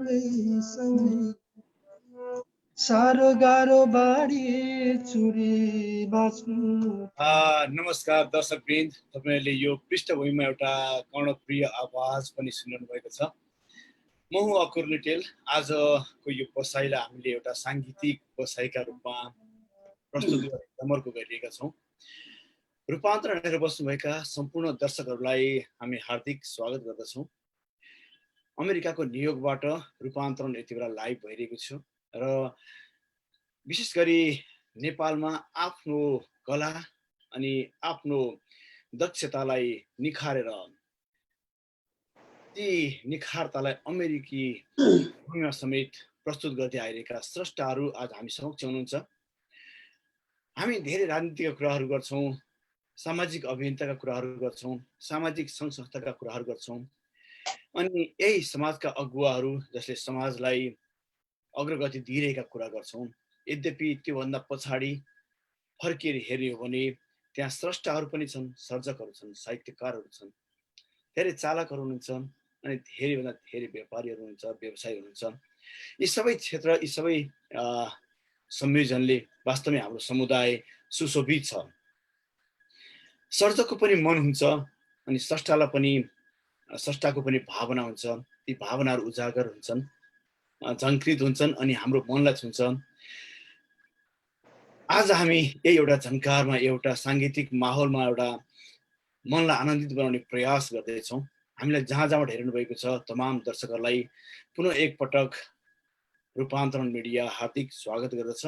सँगै साह्रो गाह्रो बाढी चुरी बाँच्नु। नमस्कार दर्शकवृन्द, तपाईँहरूले यो पृष्ठभूमिमा एउटा कर्णप्रिय आवाज पनि सुन्नु भएको छ। म हुँ अकुर लुटेल। आजको यो बसाइलाई हामीले एउटा साङ्गीतिक बसाइका रूपमा प्रस्तुत जमर्को गरिरहेका छौँ। रूपान्तरण हेरेर बस्नुभएका सम्पूर्ण दर्शकहरूलाई हामी हार्दिक स्वागत गर्दछौँ। अमेरिकाको न्युयोर्कबाट रूपान्तरण यति बेला लाइभ भइरहेको छु र विशेष गरी नेपालमा आफ्नो कला अनि आफ्नो दक्षतालाई निखारेर ती निखारतालाई अमेरिकी भूमिमा समेत प्रस्तुत गर्दै आइरहेका स्रष्टाहरू आज हामी समक्ष हुनुहुन्छ। हामी धेरै राजनीतिका कुराहरू गर्छौँ, सामाजिक अभियन्ताका कुराहरू गर्छौँ, सामाजिक सङ्घ संस्थाका कुराहरू गर्छौँ अनि यही समाजका अगुवाहरू जसले समाजलाई अग्रगति दिइरहेका कुरा गर्छौँ। यद्यपि त्योभन्दा पछाडि फर्किएर हेर्यो भने त्यहाँ स्रष्टाहरू पनि छन्, सर्जकहरू छन्, साहित्यकारहरू छन्, धेरै चालकहरू हुनुहुन्छ अनि धेरैभन्दा धेरै व्यापारीहरू हुनुहुन्छ, व्यवसायी हुनुहुन्छ। यी सबै क्षेत्र, यी सबै संयोजनले वास्तवमै हाम्रो समुदाय सुशोभित छ। सर्जकको पनि मन हुन्छ अनि स्रष्टाको पनि भावना हुन्छ। ती भावनाहरू उजागर हुन्छन्, झङ्कृत हुन्छन् अनि हाम्रो मनलाई छुन्छ। आज हामी यही एउटा झन्कारमा, एउटा साङ्गीतिक माहौलमा एउटा मनलाई आनन्दित बनाउने प्रयास गर्दैछौँ। हामीलाई जहाँ जहाँबाट हेर्नु भएको छ तमाम दर्शकहरूलाई पुनः एकपटक रूपान्तरण मिडिया हार्दिक स्वागत गर्दछ।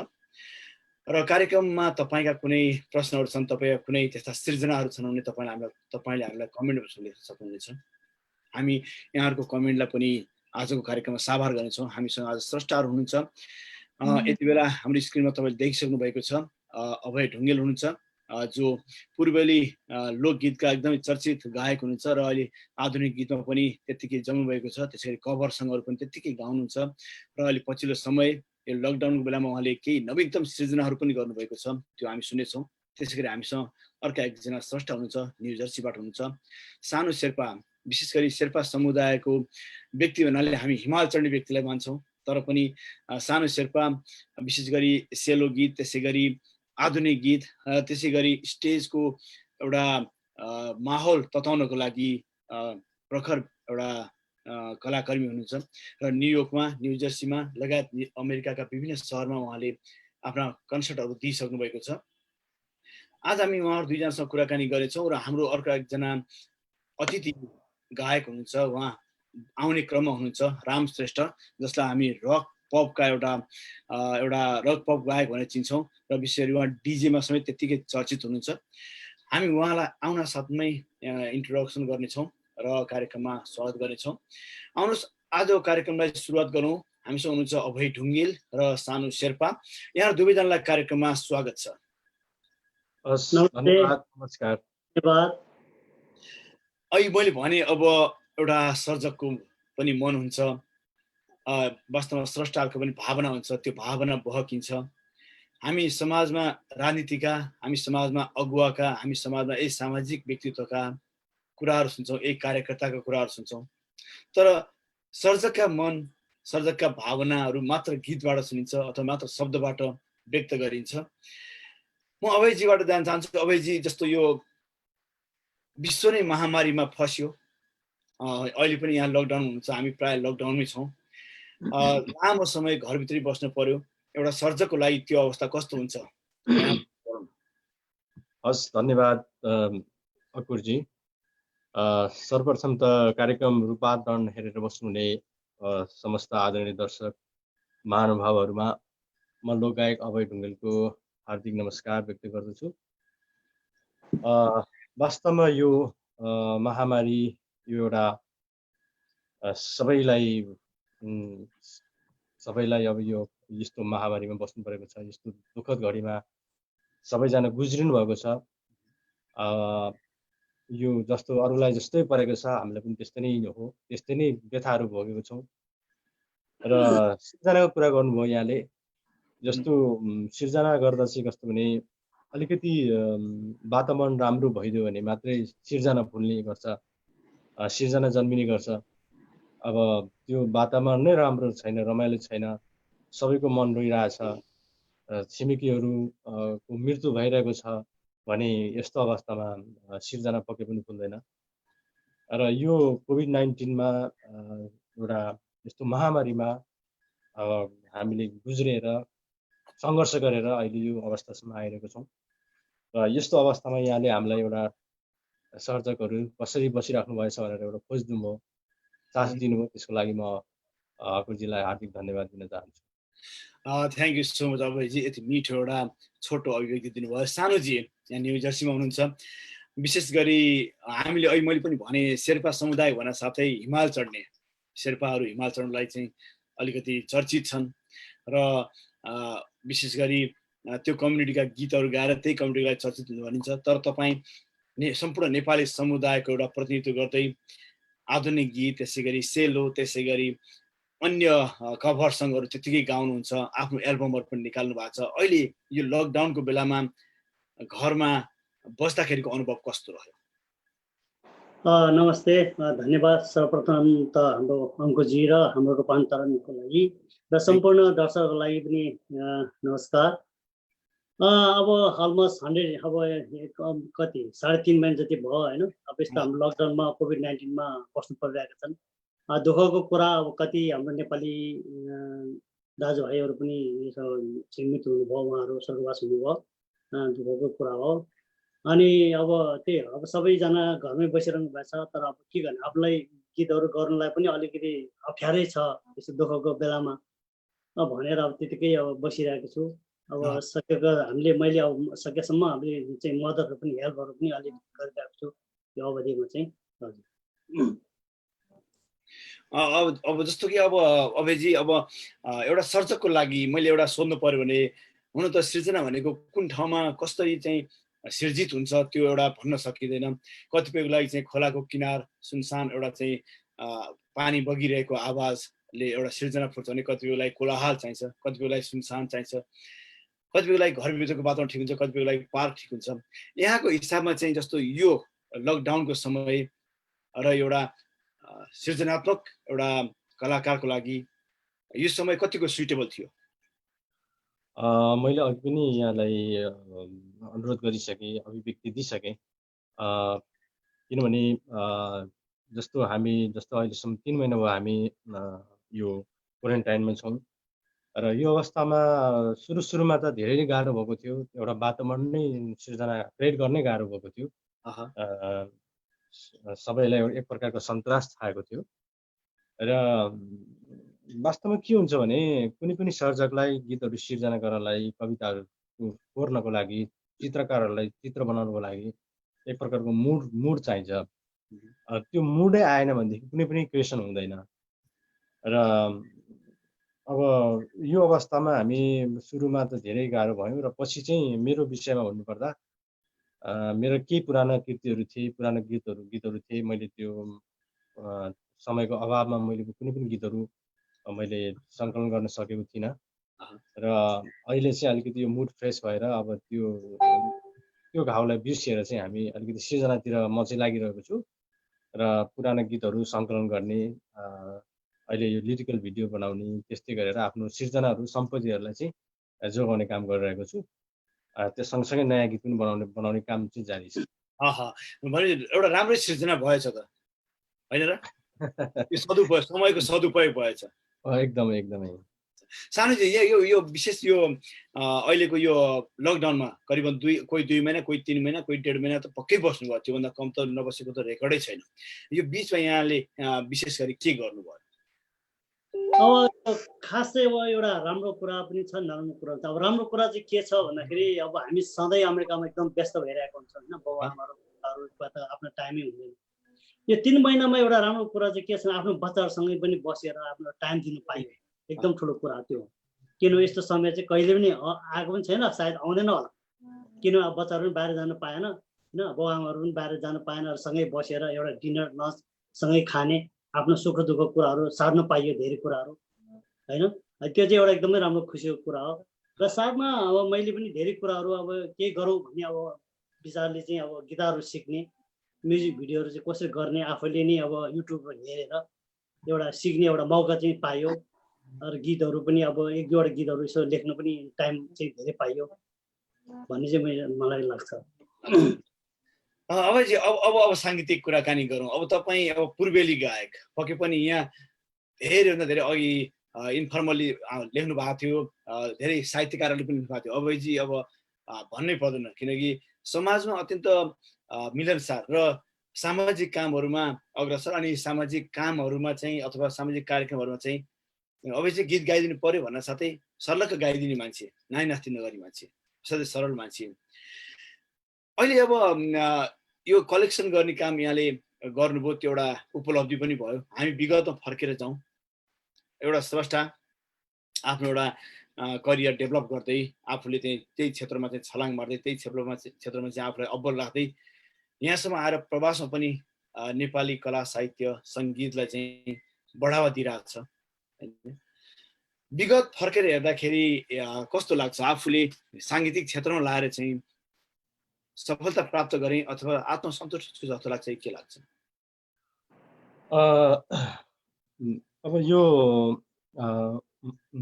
र कार्यक्रममा तपाईँका कुनै प्रश्नहरू छन्, तपाईँका कुनै त्यस्ता सृजनाहरू छन् भने तपाईँले हामीलाई कमेन्टमा लेख्न सक्नुहुनेछ। हामी यहाँहरूको कमेन्टलाई पनि आजको कार्यक्रममा साभार गर्नेछौँ। हामीसँग आज स्रष्टाहरू हुनुहुन्छ। यति बेला हाम्रो स्क्रिनमा तपाईँले देखिसक्नु भएको छ अभय ढुङ्गेल हुनुहुन्छ, जो पूर्वेली लोकगीतका एकदमै चर्चित गायक हुनुहुन्छ र अहिले आधुनिक गीतमा पनि त्यत्तिकै जम्नु भएको छ। त्यसै गरी कभर सङ्गहरू पनि त्यत्तिकै गाउनुहुन्छ र अहिले पछिल्लो समय यो लकडाउनको बेलामा उहाँले केही नवीनतम सृजनाहरू पनि गर्नुभएको छ, त्यो हामी सुनेछौँ। त्यसै गरी हामीसँग अर्का एकजना स्रष्टा हुनुहुन्छ, न्यू जर्सीबाट हुनुहुन्छ सानु शेर्पा। विशेष गरी शेर्पा समुदायको व्यक्ति भन्नाले हामी हिमाल चढ्ने व्यक्तिलाई मान्छौँ, तर पनि सानु शेर्पा विशेष गरी सेलो गीत, त्यसै गरी आधुनिक गीत, त्यसै गरी स्टेजको एउटा माहौल तताउनको लागि प्रखर एउटा कलाकर्मी हुनुहुन्छ र न्युयोर्कमा, न्यू जर्सीमा लगायत अमेरिकाका विभिन्न सहरमा उहाँले आफ्ना कन्सर्टहरू दिइसक्नु भएको छ। आज हामी उहाँहरू दुईजनासँग कुराकानी गरेछौँ र हाम्रो अर्को एकजना अतिथि गायक हुनुहुन्छ, उहाँ आउने क्रममा हुनुहुन्छ, राम श्रेष्ठ, जसलाई हामी रक पपका एउटा रक पप गायक भनेर चिन्छौँ र विशेष गरी उहाँ डिजेमा समेत त्यत्तिकै चर्चित हुनुहुन्छ। हामी उहाँलाई आउन साथमै इन्ट्रोडक्सन गर्नेछौँ र कार्यक्रममा स्वागत गर्नेछौँ। आउनुहोस् आजको कार्यक्रमलाई सुरुवात गरौँ। हामीसँग हुनुहुन्छ अभय ढुङ्गेल र सानु शेर्पा। यहाँ दुवैजनालाई कार्यक्रममा स्वागत छ। धन्यवाद, नमस्कार। अहिले मैले भने अब एउटा सर्जकको पनि मन हुन्छ, वास्तवमा स्रष्टाहरूको पनि भावना हुन्छ, त्यो भावना बहकिन्छ। हामी समाजमा राजनीतिका, हामी समाजमा अगुवाका, हामी समाजमा यही सामाजिक व्यक्तित्वका कुराहरू सुन्छौँ, यही कार्यकर्ताका कुराहरू सुन्छौँ, तर सर्जकका मन, सर्जकका भावनाहरू मात्र गीतबाट सुनिन्छ अथवा मात्र शब्दबाट व्यक्त गरिन्छ। म अभयजीबाट जान चाहन्छु। अभयजी, जस्तो यो विश्व नै महामारीमा फस्यो, अहिले पनि यहाँ लकडाउन हुन्छ, हामी प्राय लकडाउनमै छौँ, लामो समय घरभित्रै बस्नु पर्यो, एउटा सर्जकको लागि त्यो अवस्था कस्तो हुन्छ? हस्, धन्यवाद अकुरजी। सर्वप्रथम त कार्यक्रम रूपान्तरण हेरेर बस्नुहुने समस्त आदरणीय दर्शक महानुभावहरूमा म लोकगायक अभय ढुङ्गेलको हार्दिक नमस्कार व्यक्त गर्दछु। वास्तवमा यो महामारी यो एउटा सबैलाई अब यो यस्तो महामारीमा बस्नु परेको छ, यस्तो दुःखद घडीमा सबैजना गुज्रिनु भएको छ। यो जस्तो अरूलाई जस्तै परेको छ, हामीलाई पनि त्यस्तै नै हो, त्यस्तै नै व्यथाहरू भोगेको छौँ। र सिर्जनाको कुरा गर्नुभयो यहाँले, जस्तो सिर्जना गर्दा चाहिँ कस्तो भने अलिकति वातावरण राम्रो भइदियो भने मात्रै सिर्जना फुल्ने गर्छ, सिर्जना जन्मिने गर्छ। अब त्यो वातावरण नै राम्रो छैन, रमाइलो छैन, सबैको मन रोइरहेछ, छिमेकीहरूको मृत्यु भइरहेको छ भने यस्तो अवस्थामा सिर्जना पक्कै पनि फुल्दैन। र यो कोभिड-19मा एउटा यस्तो महामारीमा हामीले गुज्रेर सङ्घर्ष गरेर अहिले यो अवस्थासम्म आइरहेको छौँ। र यस्तो अवस्थामा यहाँले हामीलाई एउटा सर्जकहरू कसरी बसिराख्नु भएछ भनेर एउटा खोजिदिनुभयो, चान्स दिनुभयो, त्यसको लागि म अकुरजीलाई हार्दिक धन्यवाद दिन चाहन्छु। Thank you so much Abhayji, यति मिठो एउटा छोटो अभिव्यक्ति दिनुभयो। सानुजी यहाँ न्यु जर्सीमा हुनुहुन्छ, विशेष गरी हामीले अहिले मैले पनि भने शेर्पा समुदाय भन्न साथै हिमाल चढ्ने शेर्पाहरू हिमाल चढ्नलाई चाहिँ अलिकति चर्चित छन् र विशेष गरी त्यो कम्युनिटीका गीतहरू गाएर त्यही कम्युनिटीलाई चर्चित भनिन्छ। तर तपाईँ सम्पूर्ण नेपाली समुदायको एउटा प्रतिनिधित्व गर्दै आधुनिक गीत, त्यसै गरी सेलो, त्यसै गरी अन्य कभर सङ्गहरू त्यतिकै गाउनुहुन्छ, आफ्नो एल्बमहरू पनि निकाल्नु भएको छ। अहिले यो लकडाउनको बेलामा घरमा बस्दाखेरिको अनुभव कस्तो रह्यो? नमस्ते, धन्यवाद सर्वप्रथम त हाम्रो अङ्कुजी र हाम्रो रूपान्तरणको लागि र सम्पूर्ण दर्शकहरूको लागि पनि नमस्कार। अब अलमोस्ट 100 अब कति 3.5 महिना जति भयो होइन। अब यस्तो हाम्रो लकडाउनमा कोभिड-19मा बस्नु परिरहेका छन्। दुःखको कुरा अब कति हाम्रो नेपाली दाजुभाइहरू पनि मृत्यु हुनुभयो, उहाँहरू स्वर्गवास हुनुभयो, दुःखको कुरा हो। अनि अब त्यही अब सबैजना घरमै बसिरहनु भएको छ। तर अब के गर्ने, आफूलाई गीतहरू गर्नलाई पनि अलिकति अप्ठ्यारै छ यस्तो दुःखको बेलामा भनेर अब त्यतिकै अब बसिरहेको छु। अब सकेको मैले अब सकेसम्म हामीले चाहिँ मद्दतहरू पनि हेल्पहरू पनि अलिक गरिरहेको छु यो अवधिमा चाहिँ। हजुर, अब जस्तो कि अब अभयजी, अब एउटा सर्जकको लागि मैले एउटा सोध्नु पर्यो भने, हुन त सृजना भनेको कुन ठाउँमा कसरी चाहिँ सिर्जित हुन्छ त्यो एउटा भन्न सकिँदैन। कतिपयको लागि चाहिँ खोलाको किनार सुनसान एउटा चाहिँ पानी बगिरहेको आवाजले एउटा सृजना फुर्छ भने कतिपयको लागि कोलाहल चाहिन्छ, कतिपयको लागि सुनसान चाहिन्छ, कतिपयको लागि घरभित्रको वातावरण ठिक हुन्छ, कतिपयको लागि पार्क ठिक हुन्छ। यहाँको हिसाबमा चाहिँ जस्तो यो लकडाउनको समय र एउटा सृजनात्मक एउटा कलाकारको लागि यो समय कतिको सुइटेबल थियो? मैले अघि पनि यहाँलाई अनुरोध गरिसकेँ, अभिव्यक्ति दिइसकेँ। किनभने जस्तो अहिलेसम्म 3 महिना भयो हामी यो क्वारेन्टाइनमा छौँ। र यो अवस्थामा सुरुमा त धेरै नै गाह्रो भएको थियो, एउटा वातावरण नै सृजना क्रिएट गर्नै गाह्रो भएको थियो। सबैलाई एक प्रकारको सन्तास छाएको थियो। र वास्तवमा के हुन्छ भने कुनै पनि सर्जकलाई गीतहरू सिर्जना गर्नलाई, कविताहरू कोर्नको लागि, चित्रकारहरूलाई चित्र बनाउनको लागि एक प्रकारको मुड चाहिन्छ। त्यो मुडै आएन भनेदेखि कुनै पनि क्रिएसन हुँदैन। र अब यो अवस्थामा हामी सुरुमा त धेरै गाह्रो भयौँ। र पछि चाहिँ मेरो विषयमा भन्नुपर्दा मेरो केही पुराना कृतिहरू थिए, पुराना गीतहरू थिए। मैले त्यो समयको अभावमा मैले कुनै पनि गीतहरू मैले सङ्कलन गर्न सकेको थिइनँ। र अहिले चाहिँ अलिकति यो मुड फ्रेस भएर अब त्यो घाउलाई बिर्सिएर चाहिँ हामी अलिकति सृजनातिर म चाहिँ लागिरहेको छु। र पुराना गीतहरू सङ्कलन गर्ने, अहिले यो लिरिकल भिडियो बनाउने, त्यस्तै गरेर आफ्नो सृजनाहरू सम्पत्तिहरूलाई चाहिँ जोगाउने काम गरिरहेको छु। त्यो सँगसँगै नयाँ गीत पनि बनाउने काम चाहिँ जारी छ। भने एउटा राम्रै सृजना भएछ त होइन र? सदुपयोग, समयको सदुपयोग भएछ। एकदमै। सानुजी, यो विशेष यो अहिलेको यो लकडाउनमा करिबन कोही 2 महिना, कोही 3 महिना, कोही 1.5 महिना त पक्कै बस्नुभयो। त्योभन्दा कम त नबसेको त रेकर्डै छैन। यो बिचमा यहाँले विशेष गरी के गर्नुभयो? अब खास चाहिँ अब एउटा राम्रो कुरा पनि छ, नराम्रो कुरा छ। अब राम्रो कुरा चाहिँ के छ भन्दाखेरि अब हामी सधैँ अमेरिकामा एकदम व्यस्त भइरहेको हुन्छ होइन, बाबुआमाहरूबाट आफ्नो टाइमै हुँदैन। यो 3 महिनामा एउटा राम्रो कुरा चाहिँ के छ, आफ्नो बच्चाहरूसँगै पनि बसेर आफ्नो टाइम दिनु पाइयो, एकदम ठुलो कुरा त्यो हो। किनभने यस्तो समय चाहिँ कहिले पनि आएको पनि छैन, सायद आउँदैन होला। किनभने अब बच्चाहरू पनि बाहिर जानु पाएन होइन, बाबुआमाहरू पनि बाहिर जानु पाएन। सँगै बसेर एउटा डिनर लन्च सँगै खाने, आफ्नो सुख दुःख कुराहरू सार्नु पाइयो, धेरै कुराहरू होइन। त्यो चाहिँ एउटा एकदमै राम्रो खुसीको कुरा हो। र साथमा अब मैले पनि धेरै कुराहरू अब केही गरौँ भन्ने अब विचारले चाहिँ अब गिटारहरू सिक्ने, म्युजिक भिडियोहरू चाहिँ कसरी गर्ने आफैले नै अब युट्युबमा हेरेर एउटा सिक्ने एउटा मौका चाहिँ पायो र गीतहरू पनि अब एक दुईवटा गीतहरू यसो लेख्न पनि टाइम चाहिँ धेरै पाइयो भन्ने चाहिँ मलाई लाग्छ। अभयजी अब साङ्गीतिक कुराकानी गरौँ। अब तपाईँ अब पूर्वेली गायक पक्कै पनि यहाँ धेरैभन्दा धेरै अघि इन्फर्मली लेख्नु भएको थियो, धेरै साहित्यकारहरूले पनि लेख्नु भएको थियो। अभयजी अब भन्नै पर्दैन, किनकि समाजमा अत्यन्त मिलनसार र सामाजिक कामहरूमा अग्रसर, अनि सामाजिक कामहरूमा चाहिँ अथवा सामाजिक कार्यक्रमहरूमा चाहिँ अभयजी गीत गाइदिनु पर्यो भन्न साथै सर्लक्क गाइदिने मान्छे, नाइ नास्ति नगर्ने मान्छे, सधैँ सरल मान्छे। अहिले अब यो कलेक्सन गर्ने काम यहाँले गर्नुभयो, त्यो एउटा उपलब्धि पनि भयो। हामी विगतमा फर्केर जाउँ, एउटा स्रष्टा आफ्नो एउटा करियर डेभलप गर्दै आफूले त्यही क्षेत्रमा चाहिँ छलाङ मार्दै त्यही क्षेत्रमा चाहिँ आफूलाई अब्बल राख्दै यहाँसम्म आएर प्रवासमा पनि नेपाली कला साहित्य सङ्गीतलाई चाहिँ बढावा दिइरहेको छ। विगत फर्केर हेर्दाखेरि कस्तो लाग्छ? आफूले साङ्गीतिक क्षेत्रमा लाएर चाहिँ सफलता प्राप्त गरेँ अथवा आत्मसन्तुष्ट जस्तो लाग्छ, के लाग्छ? अब यो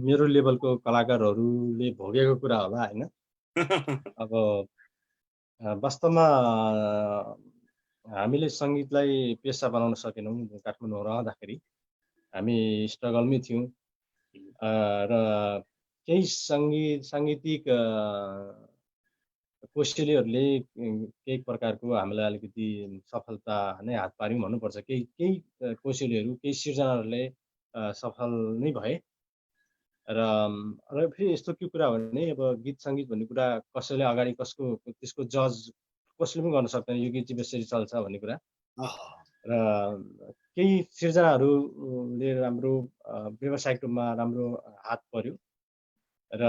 मेरो लेभलको कलाकारहरूले भोगेको कुरा होला होइन। अब वास्तवमा हामीले सङ्गीतलाई पेसा बनाउन सकेनौँ। काठमाडौँ रहँदाखेरि हामी स्ट्रगलमै थियौँ र केही साङ्गीतिक कोसेलीहरूले केही प्रकारको हामीलाई अलिकति सफलता नै हात पार्यौँ भन्नुपर्छ। केही कोसेलीहरू केही सिर्जनाहरूले सफल नै भए र फेरि यस्तो के कुरा भने अब गीत सङ्गीत भन्ने कुरा कसैले अगाडि त्यसको जज कसैले पनि गर्न सक्दैन, यो गीत चाहिँ बेसरी चल्छ भन्ने कुरा। र केही सिर्जनाहरूले राम्रो व्यावसायिक रूपमा राम्रो हात पर्यो र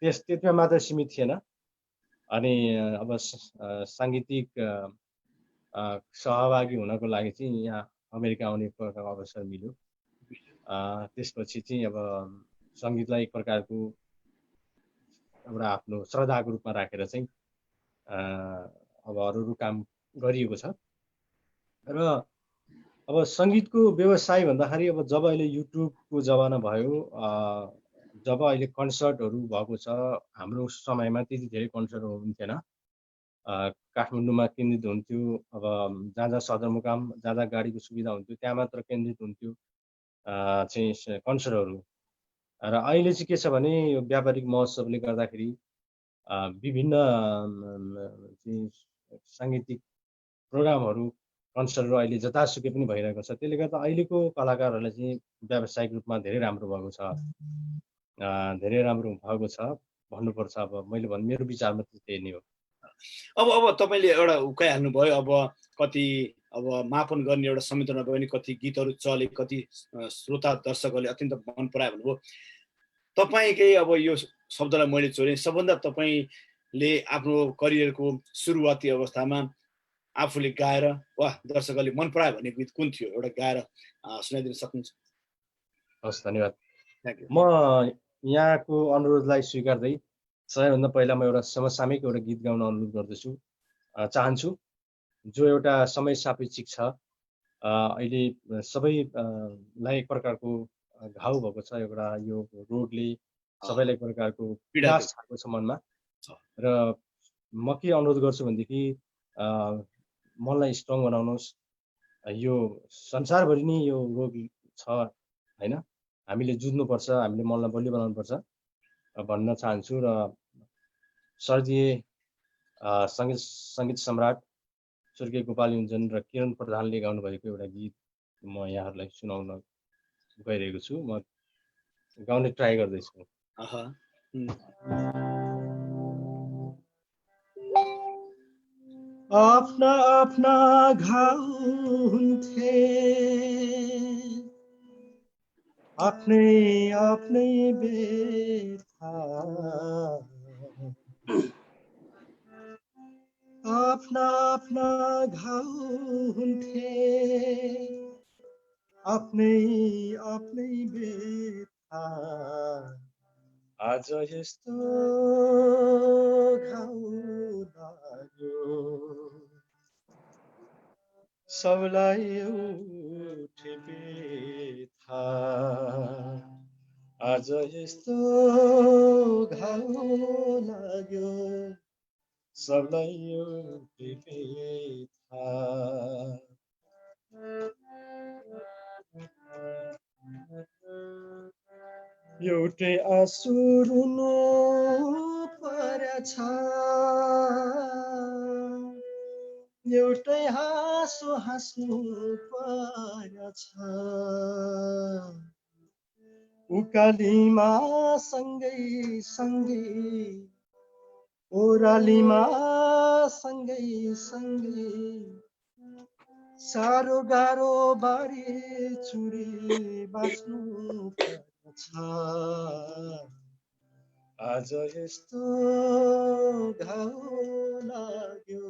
त्यतिमा मात्र सीमित थिएन। अनि अब साङ्गीतिक सहभागी हुनको लागि चाहिँ यहाँ अमेरिका आउने अवसर मिल्यो। त्यसपछि चाहिँ अब सङ्गीतलाई एक प्रकारको एउटा आफ्नो श्रद्धाको रूपमा राखेर चाहिँ अब अरू काम गरिएको छ। र अब सङ्गीतको व्यवसाय भन्दाखेरि अब जब अहिले युट्युबको जमाना भयो, जब अहिले कन्सर्टहरू भएको छ, हाम्रो समयमा त्यति धेरै कन्सर्टहरू हुन्थेन। काठमाडौँमा केन्द्रित हुन्थ्यो। अब जहाँ सदरमुकाम जहाँ गाडीको सुविधा हुन्थ्यो त्यहाँ मात्र केन्द्रित हुन्थ्यो चाहिँ कन्सर्टहरू। र अहिले चाहिँ के छ भने यो व्यापारिक महोत्सवले गर्दाखेरि विभिन्न साङ्गीतिक प्रोग्रामहरू कन्सर्टहरू अहिले जतासुकै पनि भइरहेको छ। त्यसले गर्दा अहिलेको कलाकारहरूलाई चाहिँ व्यावसायिक रूपमा धेरै राम्रो भएको छ, धेरै राम्रो भएको छ भन्नुपर्छ। अब मैले मेरो विचारमा त्यही नै हो। अब तपाईँले एउटा उकाइहाल्नु भयो। अब कति अब मापन गर्ने एउटा संयन्त्र नभए पनि कति गीतहरू चले, कति श्रोता दर्शकहरूले अत्यन्त मन परायो भन्नुभयो। तपाईँकै अब यो शब्दलाई मैले चोरेँ, सबभन्दा तपाईँले आफ्नो करियरको सुरुवाती अवस्थामा आफूले गाएर वाह दर्शकहरूले मन परायो भन्ने गीत कुन थियो? एउटा गाएर सुनाइदिन सक्नुहुन्छ? हस्, धन्यवाद। म यहाँको अनुरोधलाई स्वीकार्दै सबैभन्दा पहिला म एउटा समसामयिक एउटा गीत गाउन अनुरोध चाहन्छु, जो एउटा समय सापेक्षिक छ। अहिले सबैलाई एक प्रकारको घाउ भएको छ, एउटा यो रोगले सबैलाई एक प्रकारको पीडा छाएको छ मनमा। र म के अनुरोध गर्छु भनेदेखि मनलाई स्ट्रङ बनाउनुहोस्। यो संसारभरि नै यो रोग छ होइन, हामीले जुझ्नुपर्छ, हामीले मनलाई बलियो बनाउनुपर्छ भन्न चाहन्छु। र स्वर्गीय सङ्गीत सम्राट स्वर्गीय गोपाल युञ्जन र किरण प्रधानले गाउनुभएको एउटा गीत म यहाँहरूलाई सुनाउन गइरहेको छु। म गाउने ट्राई गर्दैछु। आफ्ना आफ्ना घाउ हुन्थे, आफ्नै आफ्नै बेथा, आफ्ना आफ्ना घाउ हुन्थे, आफ्नै आफ्नै बेथा। आज यस्तो घाउ लाग्यो, सबलाई एउटै थाहा आज यस्तो घाउ लाग्यो सबलाई एउटै व्यथा एउटै आँसु रुनु परेछ एउटै हाँसो हाँस्नु परेछ उकालीमा सँगै सँगै ओरालीमा सँगै सँगै साह्रो गाह्रो बारी चुरी बाँच्नु पर्छ आज यस्तो घाउ लाग्यो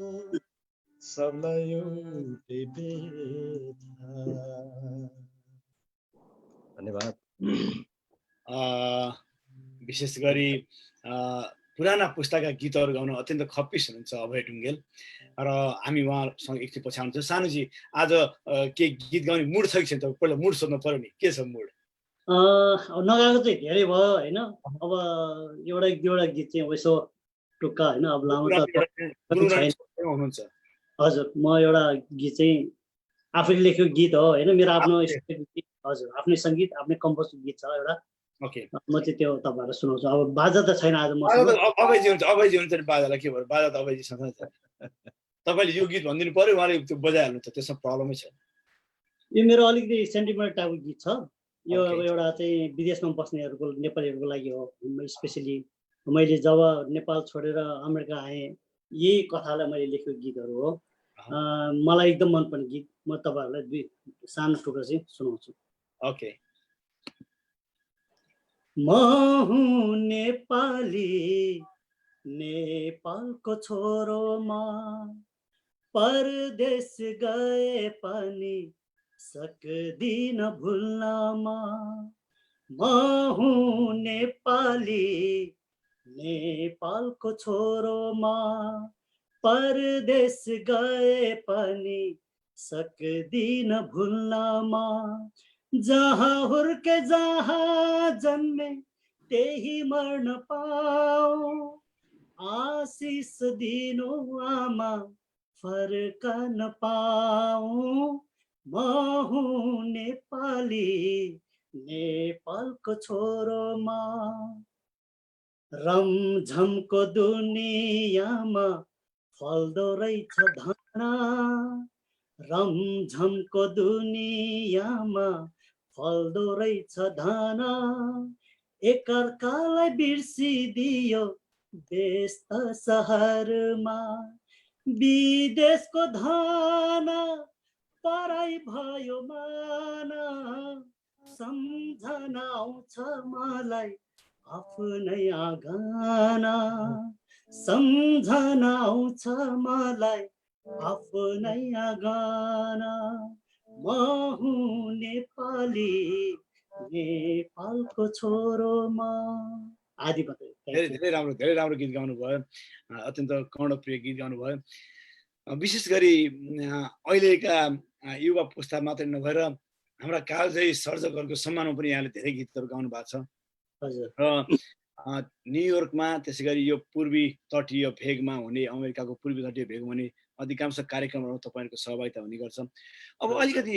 सबलाई एउटै व्यथा धन्यवाद विशेष गरी पुराना पुस्ताका गीतहरू गाउन अत्यन्त खप्पिस हुनुहुन्छ अभय ढुङ्गेल र हामी उहाँसँग एकछिन पछि आउँछौँ। सानुजी आज के गीत गाउने मुड छ कि छैन? पहिला मुड सोध्नु पर्यो नि, के छ मुड? अब नगाएको चाहिँ धेरै भयो होइन। अब एउटा दुईवटा गीत चाहिँ यसो टुक्का होइन, अब लामो त छैन। हुनुहुन्छ? हजुर, म एउटा गीत चाहिँ आफैले लेखेको गीत हो होइन, मेरो आफ्नो गीत। हजुर, आफ्नै सङ्गीत आफ्नै कम्पोज गीत छ एउटा। ओके, म चाहिँ त्यो तपाईँहरूलाई सुनाउँछु। अब बाजा त छैन आज मसँग। अभयजी हुन्छ नि बाजालाई, के भयो बाजा त अभयजीसँग छ। तपाईँले यो गीत भनिदिनु पर्यो, उहाँले त्यो बजाइहाल्नु छ, त्यसमा प्रब्लमै छ। यो मेरो अलिकति सेन्टिमेन्ट टाइपको गीत छ यो। अब एउटा चाहिँ विदेशमा बस्नेहरूको नेपालीहरूको लागि हो। स्पेसली मैले जब नेपाल छोडेर अमेरिका आएँ यही कथालाई मैले लेखेको गीतहरू हो। मलाई एकदम मनपर्ने गीत। म तपाईँहरूलाई दुई सानो टुक्रा चाहिँ सुनाउँछु। ओके। म हुँ नेपाली नेपालको छोरोमा परदेश गए पनि सक्दिन भुल्नमा। म हुँ नेपाली नेपालको छोरोमा परदेश गए पनि सक्दिन भुल्नमा। जहाँ हुर्के जहाँ जन्मे त्यही मर्न पाऊ आशिष दिनु आमा फर्कन पाऊ। म हुँ नेपाली नेपालको छोरोमा रमझमको दुनियाँमा फल्दो रहेछ धना। रमझमको दुनियाँमा फल्दो रहेछ धना। एकअर्कालाई बिर्सिदियो व्यस्त सहरमा। विदेशको धना पराई भयो माना। सम्झना आउँछ मलाई आफ्नै आँगना। सम्झना आउँछ मलाई आफ्नै आँगना। म हुँ नेपाली नेपालको छोरोमा। आदि मात्रै। धेरै राम्रो गीत गाउनु भयो। अत्यन्त कर्णप्रिय गीत गाउनु भयो। विशेष गरी अहिलेका युवा पुस्ता मात्रै नभएर हाम्रा कालजयी सर्जकहरूको सम्मानमा पनि यहाँले धेरै गीतहरू गाउनु भएको छ। र न्युयोर्कमा त्यसै गरी यो पूर्वी तटीय भेगमा हुने अमेरिकाको पूर्वी तटीय भेगमा हुने अधिकांश कार्यक्रमहरूमा तपाईँहरूको सहभागिता हुने गर्छ। अब अलिकति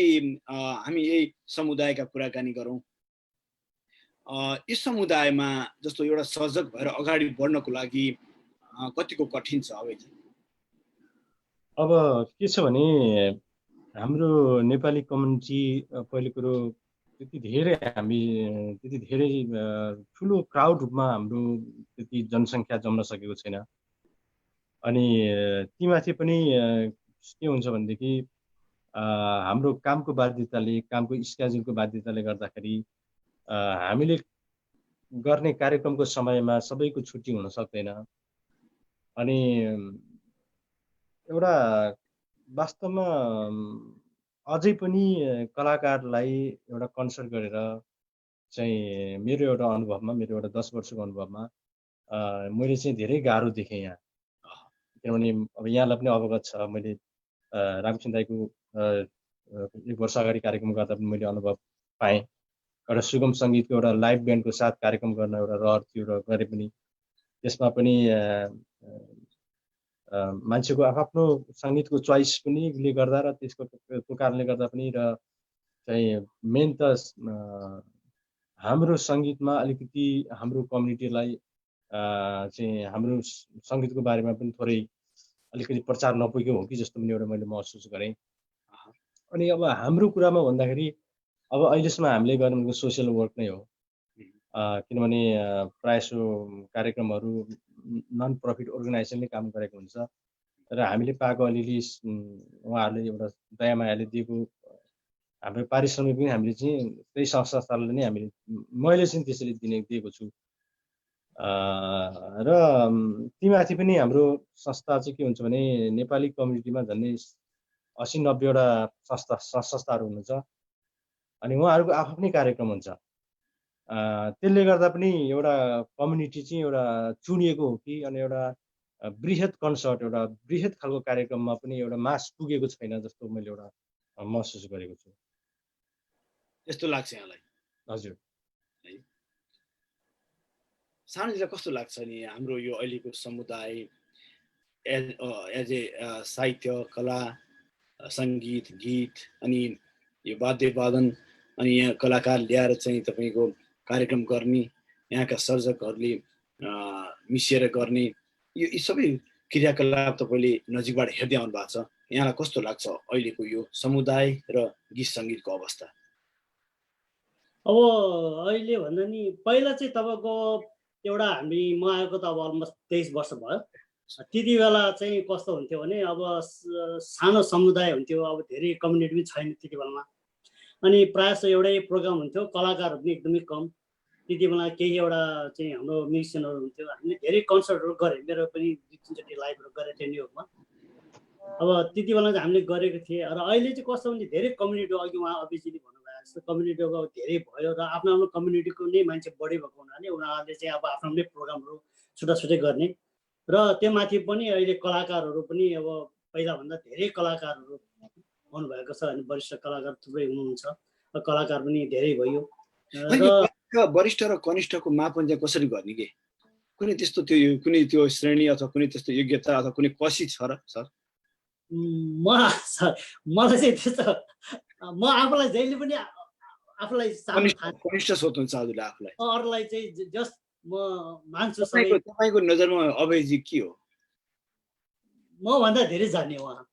हामी यही समुदायका कुराकानी गरौँ। यस समुदायमा जस्तो एउटा सर्जक भएर अगाडि बढ्नको लागि कतिको कठिन छ अबैजी? अब के छ भने हाम्रो नेपाली कम्युनिटी पहिलो कुरो त्यति धेरै ठुलो क्राउड रूपमा हाम्रो त्यति जनसङ्ख्या जम्न सकेको छैन। अनि तीमाथि पनि के हुन्छ भनेदेखि हाम्रो कामको बाध्यताले कामको स्केड्युलको बाध्यताले गर्दाखेरि हामीले गर्ने कार्यक्रमको समयमा सबैको छुट्टी हुन सक्दैन। अनि एउटा वास्तवमा अझै पनि कलाकारलाई एउटा कन्सल्ट गरेर चाहिँ मेरो एउटा अनुभवमा मेरो एउटा 10 वर्षको अनुभवमा मैले चाहिँ धेरै गाह्रो देखेँ यहाँ। किनभने अब यहाँलाई पनि अवगत छ, मैले रामकृष्ण दाईको 1 वर्ष अगाडि कार्यक्रम गर्दा पनि मैले अनुभव पाएँ। एउटा सुगम सङ्गीतको एउटा लाइभ ब्यान्डको साथ कार्यक्रम गर्न एउटा रहर थियो र गरे पनि त्यसमा पनि मान्छेको आफ्नो सङ्गीतको चोइस पनि ले गर्दा र त्यो कारणले गर्दा पनि र चाहिँ मेन त हाम्रो सङ्गीतमा अलिकति हाम्रो कम्युनिटीलाई चाहिँ हाम्रो सङ्गीतको बारेमा पनि थोरै अलिकति प्रचार नपुगेको हो कि जस्तो पनि एउटा मैले महसुस गरेँ। अनि अब हाम्रो कुरामा भन्दाखेरि अब अहिलेसम्म हामीले गर्नुको सोसियल वर्क नै हो, किनभने प्रायःसो कार्यक्रमहरू नन प्रफिट अर्गनाइजेसनले काम गरेको हुन्छ र हामीले पाएको अलिअलि उहाँहरूले एउटा दयामायाले दिएको हाम्रो पारिश्रमिक पनि हामीले चाहिँ त्यही संस्थाले नै मैले चाहिँ त्यसरी दिएको छु। र तीमाथि पनि हाम्रो संस्था चाहिँ के हुन्छ भने नेपाली कम्युनिटीमा झन्डै 80-90वटा संस्थाहरू हुनुहुन्छ अनि उहाँहरूको आफ्नै कार्यक्रम हुन्छ। त्यसले गर्दा पनि एउटा कम्युनिटी चाहिँ एउटा चुनिएको हो कि अनि एउटा बृहत कन्सर्ट एउटा बृहत खालको कार्यक्रममा पनि एउटा मास पुगेको छैन जस्तो मैले एउटा महसुस गरेको छु। यस्तो लाग्छ यहाँलाई? हजुर। सानोलाई कस्तो लाग्छ नि हाम्रो यो अहिलेको समुदाय एज ए साहित्य कला सङ्गीत गीत अनि यो वाद्यवादन अनि यहाँ कलाकार ल्याएर चाहिँ तपाईँको कार्यक्रम गर्ने यहाँका सर्जकहरूले मिसिएर गर्ने यो सबै क्रियाकलाप तपाईँले नजिकबाट हेर्दै आउनु भएको छ। यहाँलाई कस्तो लाग्छ अहिलेको यो समुदाय र गीत सङ्गीतको अवस्था? अब अहिले भन्दा नि पहिला चाहिँ तपाईँको एउटा म आएको त अब अलमोस्ट 23 वर्ष भयो। त्यति बेला चाहिँ कस्तो हुन्थ्यो भने अब सानो समुदाय हुन्थ्यो, अब धेरै कम्युनिटी पनि छैन त्यति बेलामा। अनि प्रायः एउटै प्रोग्राम हुन्थ्यो, कलाकारहरू पनि एकदमै कम। त्यति बेला केही एउटा चाहिँ हाम्रो म्युजिसियनहरू हुन्थ्यो, हामीले धेरै कन्सर्टहरू गरेँ, मेरो पनि 2-3चोटि लाइभहरू गरेको थिएँ न्युयोर्कमा। अब त्यति बेला चाहिँ हामीले गरेको थिएँ। र अहिले चाहिँ कस्तो भने धेरै कम्युनिटी अघि उहाँ अभिजीले भन्नुभएको जस्तो कम्युनिटीको धेरै भयो र आफ्नो आफ्नो कम्युनिटीको नै मान्छे बढी भएको हुनाले उनीहरूले चाहिँ अब आफ्नो आफ्नै प्रोग्रामहरू छुट्टै गर्ने र त्यो माथि पनि अहिले कलाकारहरू पनि अब पहिलाभन्दा धेरै कलाकारहरू आउनुभएको छ अनि वरिष्ठ कलाकार थुप्रै हुनुहुन्छ, कलाकार पनि धेरै भयो। वरिष्ठ र कनिष्ठको मापन चाहिँ कसरी गर्ने के? कुनै त्यस्तो कुनै त्यो श्रेणी अथवा कुनै त्यस्तो योग्यता अथवा कुनै कसी छ र सर? मलाई चाहिँ त्यस्तो म आफूलाई जहिले पनि आफूलाई कनिष्ठ सोध्नुहुन्छ हजुरले आफूलाई? अरूलाई चाहिँ जस्ट म मान्छु। तपाईँको नजरमा अभयजी के हो? म भन्दा धेरै जान्ने उहाँ।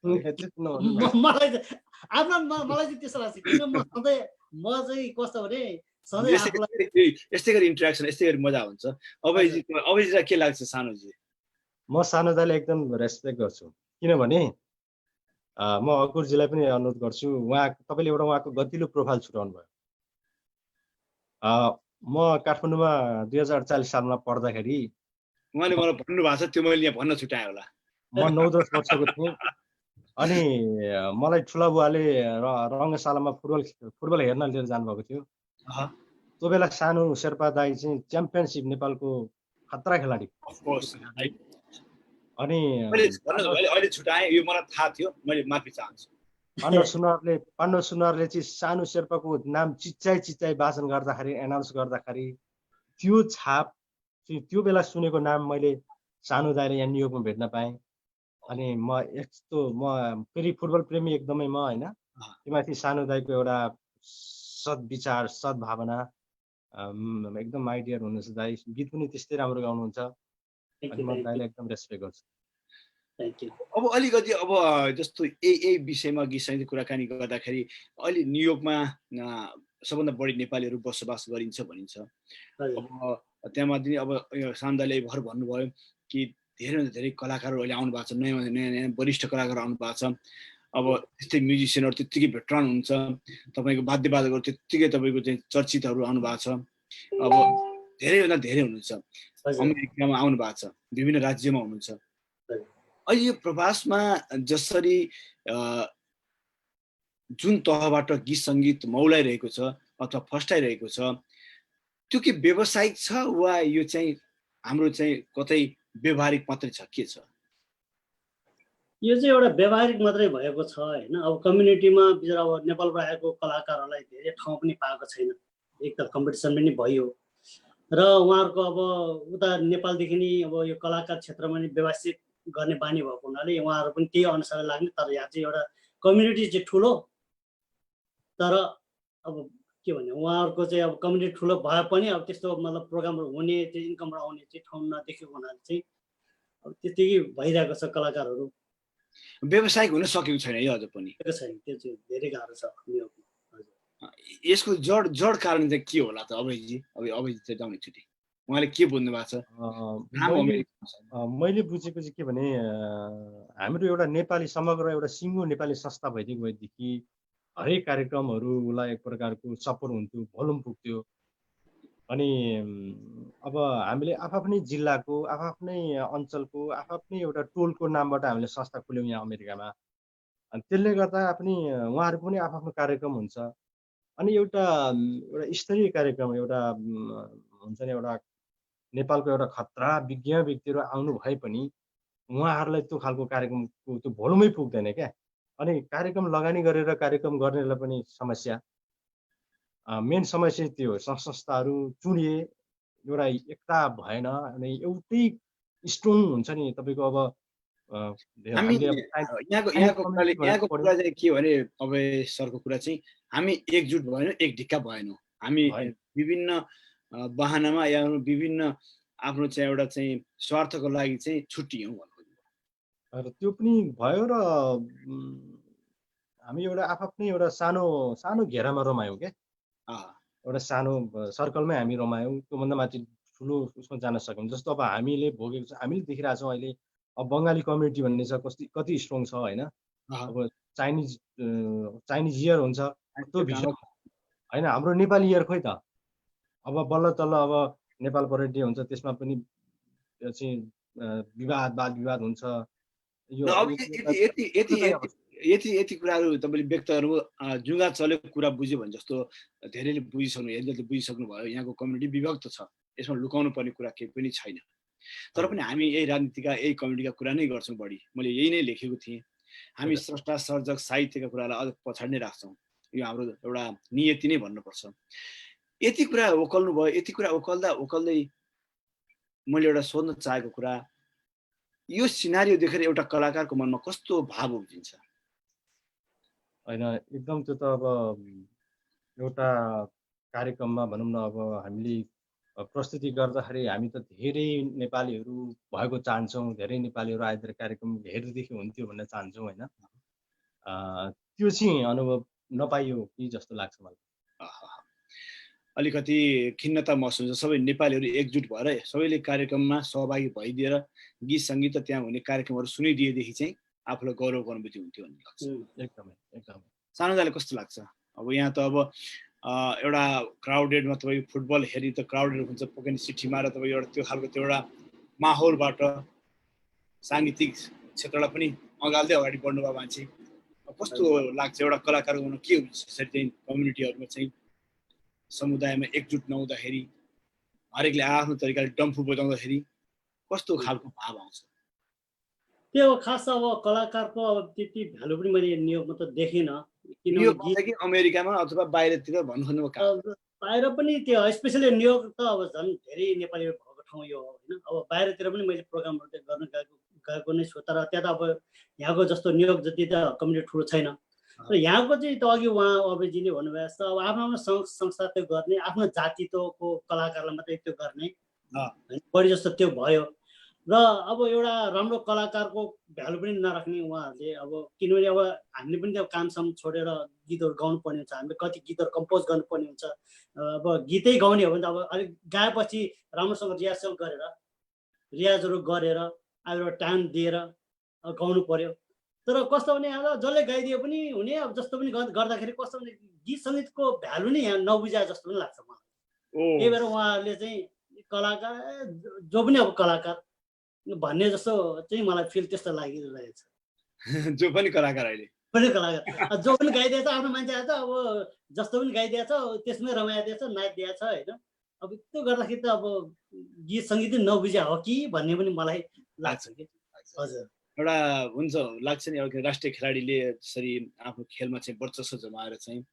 मलाई चाहिँ त्यस्तो लाग्छ किन म चाहिँ कस्तो भने सधैँ यस्तै गरी इन्टरेक्सन यस्तै गरी मजा हुन्छ। अभयजीलाई के लाग्छ सानोजी? म सानो दाइलाई एकदम रेस्पेक्ट गर्छु, किनभने म अकुरजीलाई पनि अनुरोध गर्छु, तपाईँले एउटा उहाँको गतिलो प्रोफाइल छुटाउनु भयो। म काठमाडौँमा 2048 सालमा पढ्दाखेरि उहाँले मलाई भन्नुभएको छ, त्यो मैले यहाँ भन्न छुटाएँ होला। म 9-10 वर्षको थिएँ अनि मलाई ठुला बुवाले रङ्गशालामा फुटबल हेर्न लिएर जानुभएको थियो। त्यो बेला सानो शेर्पा दाई चाहिँ च्याम्पियनसिप नेपालको खतरा खेलाडी। अनि अहिले छुटाएँ, यो मलाई थाहा थियो, मैले माफी चाहन्छु। पाण्डव सुनवारले चाहिँ सानो शेर्पाको नाम चिच्चाइ वाचन गर्दाखेरि एनाउन्स गर्दाखेरि त्यो छाप त्यो बेला सुनेको नाम मैले सानो दाइले यहाँ न्युयोर्कमा भेट्न पाएँ। अनि म फेरि फुटबल प्रेमी एकदमै म होइन, त्योमाथि सानो दाइको एउटा सद्विचार सद्भावना एकदम माई डियर हुनुहुन्छ दाइ। गीत पनि त्यस्तै राम्रो गाउनुहुन्छ अनि म दाइलाई एकदम रेस्पेक्ट गर्छु। अब अलिकति अब जस्तो यही विषयमा गीत सङ्गीत कुराकानी गर्दाखेरि अहिले न्युयोर्कमा सबभन्दा बढी नेपालीहरू बसोबास गरिन्छ भनिन्छ। अब त्यहाँमाथि अब सान्दाले भर भन्नुभयो कि धेरैभन्दा धेरै कलाकारहरू अहिले आउनु भएको छ, नयाँ नयाँ वरिष्ठ कलाकार आउनु भएको छ। अब त्यस्तै म्युजिसियनहरू त्यत्तिकै भेटरान हुन्छ, तपाईँको वाद्यवादकहरू त्यत्तिकै तपाईँको चाहिँ चर्चितहरू आउनु भएको छ। अब धेरैभन्दा धेरै हुनुहुन्छ, अमेरिकामा आउनु भएको छ, विभिन्न राज्यमा हुनुहुन्छ। अहिले यो प्रवासमा जसरी जुन तहबाट गीत सङ्गीत मौलाइरहेको छ अथवा फस्टाइरहेको छ, त्यो के व्यावसायिक छ वा यो चाहिँ हाम्रो चाहिँ कतै व्यवहारिक मात्रै छ, के छ? यो चाहिँ एउटा व्यवहारिक मात्रै भएको छ होइन। अब कम्युनिटीमा अब नेपालबाट आएको कलाकारहरूलाई धेरै ठाउँ पनि पाएको छैन। एकताल कम्पिटिसन पनि भयो र उहाँहरूको अब उता नेपालदेखि नै अब यो कलाकार क्षेत्रमा नि व्यवस्थित गर्ने बानी भएको हुनाले उहाँहरू पनि त्यही अनुसार लाग्ने। तर यहाँ चाहिँ एउटा कम्युनिटी चाहिँ ठुलो, तर अब के भन्ने उहाँहरूको चाहिँ अब कम्युनिटी ठुलो भए पनि अब त्यस्तो मतलब प्रोग्रामहरू हुने त्यो इन्कमबाट आउने चाहिँ ठाउँ नदेखेको हुनाले चाहिँ अब त्यतिकै भइरहेको छ। कलाकारहरू व्यावसायिक हुन सकेको छैन यो अझ पनि। छैन, त्यो चाहिँ धेरै गाह्रो छ यो। यसको जड कारण चाहिँ के होला त अभयजी? अभयजी चाहिँ जाउने छुट्टी उहाँले के बुझ्नु भएको छ? मैले बुझेको चाहिँ के भने हाम्रो एउटा नेपाली समग्र एउटा सिङ्गो नेपाली संस्था भइदिएको भएदेखि हरेक कार्यक्रमहरूलाई एक प्रकारको सपोर्ट हुन्थ्यो, भोल्युम पुग्थ्यो। अनि अब हामीले आफ्नै जिल्लाको, आफ्नै अञ्चलको, आफ्नै एउटा टोलको नामबाट हामीले संस्था खोल्यौँ यहाँ अमेरिकामा। अनि त्यसले गर्दा पनि उहाँहरूको पनि आफ्नो कार्यक्रम हुन्छ। अनि एउटा स्तरीय कार्यक्रम एउटा हुन्छ नि, एउटा नेपालको एउटा खतरा विज्ञ व्यक्तिहरू आउनु भए पनि उहाँहरूलाई त्यो खालको कार्यक्रमको त्यो भोल्युमै पुग्दैन क्या। अनि कार्यक्रम लगानी गरेर कार्यक्रम गर्नेलाई पनि समस्या, मेन समस्या त्यो हो। संस्थाहरू चुनिए, एउटा एकता भएन। अनि एउटै स्ट्रङ हुन्छ नि तपाईँको। अब यहाँको कुरा चाहिँ के भने अभय सरको कुरा चाहिँ हामी एकजुट भएनौँ, एक ढिक्का भएनौँ। हामी विभिन्न बहानामा या विभिन्न आफ्नो चाहिँ एउटा चाहिँ स्वार्थको लागि चाहिँ छुट्टियौँ भन्नु। र त्यो पनि भयो र हामी एउटा आफ्नै एउटा सानो घेरामा रमायौँ क्या। एउटा सानो सर्कलमै हामी रमायौँ। त्योभन्दा माथि ठुलो उसमा जान सक्यौँ। जस्तो अब हामीले भोगेको छ, हामीले देखिरहेको छौँ अहिले। अब बङ्गाली कम्युनिटी भन्ने छ, कति स्ट्रङ छ होइन। अब चाइनिज इयर हुन्छ त्यो भिडियो होइन, हाम्रो नेपाली इयर खोइ त। अब बल्ल तल्ल अब नेपाल परेड डे हुन्छ, त्यसमा पनि चाहिँ वाद विवाद हुन्छ। यति कुराहरू तपाईँले व्यक्तहरू जुङ्गा चलेको कुरा बुझ्यो भने जस्तो धेरैले बुझिसक्नु, हेर्दै बुझिसक्नु भयो। यहाँको कम्युनिटी विभक्त छ, यसमा लुकाउनु पर्ने कुरा केही पनि छैन। तर पनि हामी यही राजनीतिका, यही कम्युनिटीका कुरा नै गर्छौँ बढी। मैले यही नै लेखेको थिएँ। हामी स्रष्टा, सर्जक, साहित्यका कुरालाई अझ पछाडि नै राख्छौँ। यो हाम्रो एउटा नियति नै भन्नुपर्छ। यति कुरा ओकल्नु भयो। यति कुरा ओकल्दै मैले एउटा सोध्न चाहेको कुरा, यो सिनारियो देखेर एउटा कलाकारको मनमा कस्तो भाव उब्जिन्छ? होइन, एकदम त्यो त अब एउटा कार्यक्रममा भनौँ न, अब हामीले प्रस्तुति गर्दाखेरि हामी त धेरै नेपालीहरू भएको चाहन्छौँ। धेरै नेपालीहरू आएर कार्यक्रम हेर्दैदेखि हुन्थ्यो भनेर चाहन्छौँ होइन। त्यो चाहिँ अनुभव नपाइयो कि जस्तो लाग्छ मलाई। अलिकति खिन्नता महसुस हुन्छ। सबै नेपालीहरू एकजुट भएर सबैले कार्यक्रममा सहभागी भइदिएर गीत सङ्गीत त्यहाँ हुने कार्यक्रमहरू सुनिदिएदेखि चाहिँ आफूलाई गौरवको अनुभूति हुन्थ्यो भन्ने लाग्छ। एकदमै सानोजाले कस्तो लाग्छ? अब यहाँ त अब एउटा क्राउडेडमा तपाईँ फुटबल हेरी त क्राउडेड हुन्छ, पोकेन सिटीमा, र तपाईँ एउटा त्यो खालको त्यो एउटा माहौलबाट साङ्गीतिक क्षेत्रलाई पनि अगाल्दै अगाडि बढ्नुभयो मान्छे। कस्तो लाग्छ एउटा कलाकार हुनु? के हुन्छ यसरी चाहिँ कम्युनिटीहरूमा चाहिँ समुदायमा एकजुट नहुँदाखेरि, हरेकले आफ्नो तरिकाले डम्फु बजाउँदाखेरि कस्तो खालको भाव आउँछ? त्यो खास अब कलाकारको अब त्यति भ्यालु पनि मैले न्युयोर्कमा त देखिनँ। किनकि अमेरिकामा अथवा बाहिरतिर भन्नु बाहिर पनि त्यो स्पेसली न्युयोर्क त अब झन् धेरै नेपाली भएको ठाउँ यो होइन। अब बाहिरतिर पनि मैले प्रोग्रामहरू गर्न गएको नै छु। तर त्यहाँ त अब यहाँको जस्तो न्युयोर्क जति त कम्युनिटी ठुलो छैन। र यहाँको चाहिँ त अघि उहाँ अभयजीले भन्नुभएको छ, अब आफ्नो संस्था त्यो गर्ने, आफ्नो जातित्वको कलाकारलाई मात्रै त्यो गर्ने बढी जस्तो त्यो भयो। र अब एउटा राम्रो कलाकारको भ्यालु पनि नराख्ने उहाँहरूले। अब किनभने अब हामीले पनि त्यो कामसाम छोडेर गीतहरू गाउनु पर्ने हुन्छ। हामीले कति गीतहरू कम्पोज गर्नुपर्ने हुन्छ। अब गीतै गाउने हो भने त अब अलिक गाएपछि राम्रोसँग रियाजहरू गरेर अब एउटा टाइम दिएर गाउनु पर्यो। तर कस्तो भने अब जसले गाइदियो पनि हुने, अब जस्तो पनि गर्दाखेरि कस्तो भने गीत सङ्गीतको भ्यालु नै यहाँ नबुझाए जस्तो पनि लाग्छ मलाई। त्यही भएर उहाँहरूले चाहिँ कलाकार जो पनि अब कलाकार भन्ने जस्तो चाहिँ मलाई फिल त्यस्तो लागिरहेको छ। जो पनि कलाकार अहिले कलाकार जो पनि गाइदिएछ, आफ्नो मान्छे आएछ, अब जस्तो पनि गाइदिएछ, त्यसमै रमाइदिएछ, नाचिदिएछ होइन। अब त्यो गर्दाखेरि त अब गीत सङ्गीत नबुझे हो कि भन्ने पनि मलाई लाग्छ कि। हजुर, एउटा हुन्छ लाग्छ नि, एउटा राष्ट्रिय खेलाडीले त्यसरी आफ्नो खेलमा चाहिँ वर्चस्व जमाएर चाहिँ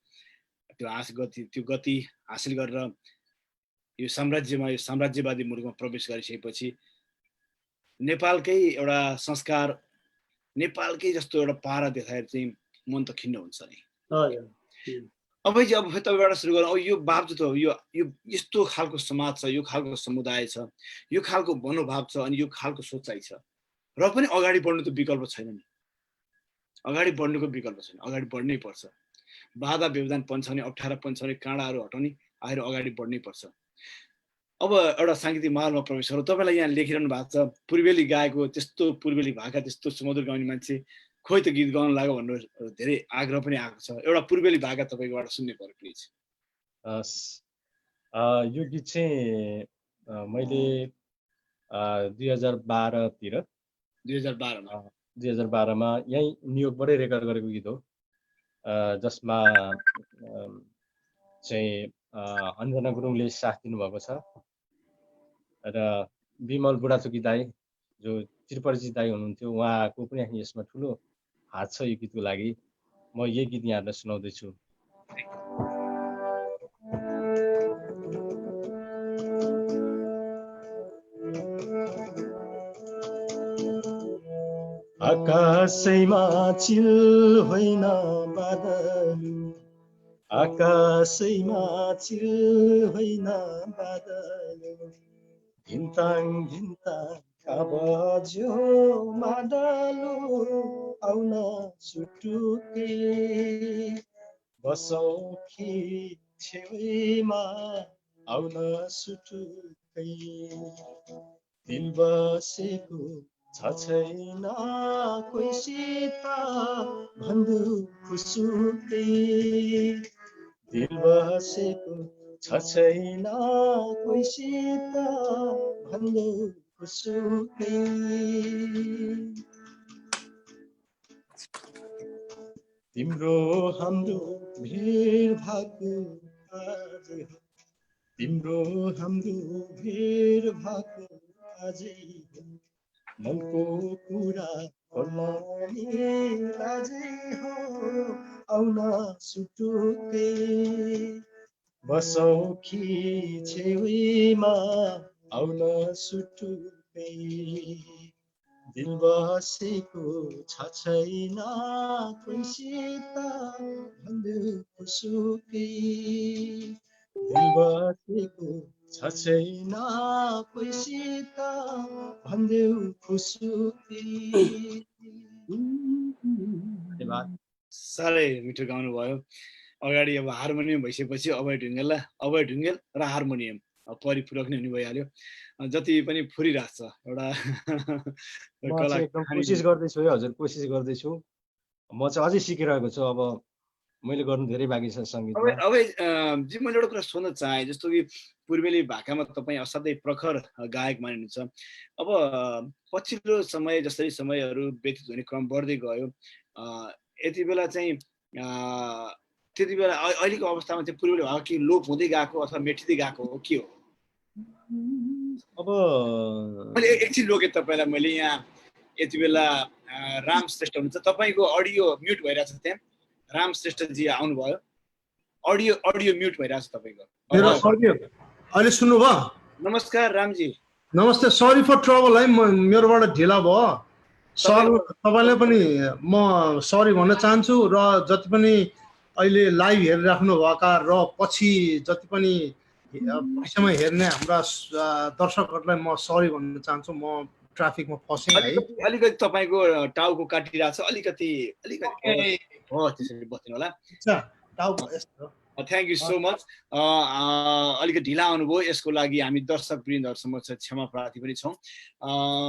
त्यो गति हासिल गरेर यो साम्राज्यवादी मुलुकमा प्रवेश गरिसकेपछि नेपालकै एउटा संस्कार, नेपालकै जस्तो एउटा पारा देखाएर चाहिँ मन त खिन्न हुन्छ नि। अब तपाईँबाट सुरु गरौँ। यो बावजुद यो यस्तो खालको समाज छ, यो खालको समुदाय छ, यो खालको मनोभाव छ, अनि यो खालको सोचाइ छ, र पनि अगाडि बढ्नु त विकल्प छैन नि। अगाडि बढ्नुको विकल्प छैन, अगाडि बढ्नै पर्छ। बाधा व्यवधान पन्छाउने, अप्ठ्यारा पन्छाउने, काँडाहरू हटाउने, आएर अगाडि बढ्नै पर्छ। अब एउटा साङ्गीतिक माहौलमा प्रवेश गरौँ। तपाईँलाई यहाँ लेखिरहनु भएको छ, पूर्वेली गाएको त्यस्तो पूर्वेली भाका त्यस्तो सुमधुर गाउने मान्छे खोइ त गीत गाउन लाग्यो भन्नु धेरै आग्रह पनि आएको छ। एउटा पूर्वेली भाका तपाईँकोबाट सुन्ने पर्यो प्लिज। यो गीत चाहिँ मैले 2012 मा यहीँ न्युयोर्कबाटै रेकर्ड गरेको गीत हो, जसमा चाहिँ अन्जना गुरुङले साथ दिनुभएको छ र विमल बुढाथोकी दाई जो चिरपरिचित दाई हुनुहुन्थ्यो, उहाँको पनि यसमा ठुलो हात छ यो गीतको लागि। म यही गीत यहाँलाई सुनाउँदैछु। आकाशैमा चिल होइन बादल, आकाशैमा चिल होइन बादल, धिन्ताङ धिन्ताङ बज्यो मादलो, आउन सुटुके बसौँ कि छेउमा, आउन सुटुकै दिल बसेको छ छैन कोहीसित भन्नु खुसुकै, दिल बसेको छ छैन कोहीसित भन्नु खुसुकै। तिम्रो हाम्रो भिड भएको आज, तिम्रो हाम्रो भिड भएको आजै, मनको कुरा खोल्ने लाजै हो, आउन सुटुकै बसौँ कि छेउमा, आउन सुटुकै दिल बसेको छ छैन कोहीसित भन्नु खुसुकै, दिल बसेको छ छैन कोहीसित भन्देऊ खुसुकै। साह्रै मिठो गाउनु भयो। अगाडि अब हार्मोनियम भइसकेपछि अभय ढुङ्गेल र हार्मोनियम परिपूरक नै हुने भइहाल्यो। जति पनि फुरिरहेछ एउटा एकदम कोसिस गर्दैछु है हजुर, कोसिस गर्दैछु। म चाहिँ अझै सिकिरहेको छु, अब मैले गर्नु धेरै बाँकी छ सङ्गीतमा। अब जी मैले एउटा कुरा सोध्न चाहेँ, जस्तो कि पूर्वेली भाकामा तपाईँ असाध्यै प्रखर गायक मानिनुहुन्छ। अब पछिल्लो समय जसरी समयहरू व्यतीत हुने क्रम बढ्दै गयो, यति बेला चाहिँ त्यति बेला अहिलेको अवस्थामा चाहिँ पूर्वेली भाका के लोप हुँदै गएको अथवा मेटिँदै गएको हो, के हो? अब मैले एकछिन रोकेँ तपाईँलाई। मैले यहाँ यति बेला राम श्रेष्ठ हुनुहुन्छ, तपाईँको अडियो म्युट भइरहेछ। त्यहाँ राम श्रेष्ठजी आउनुभयो, अडियो म्युट भइरहेछ तपाईँको। अहिले सुन्नुभयो? नमस्कार रामजी। नमस्ते, सरी फर ट्रबल है, मेरोबाट ढिला भयो सर। तपाईँलाई पनि म सरी भन्न चाहन्छु, र जति पनि अहिले लाइभ हेरिराख्नु भएका र पछि जति पनि भविष्यमा हेर्ने हाम्रा दर्शकहरूलाई म सरी भन्न चाहन्छु। म ट्राफिकमा फसेँ है, अलिकति तपाईँको टाउको काटिरहेछ, अलिकति हो त्यसरी बस्नु होला। Thank you so much. अलिकति ढिला आउनुभयो, यसको लागि हामी दर्शक वृन्दहरू समक्ष क्षमा प्रार्थी पनि छौँ।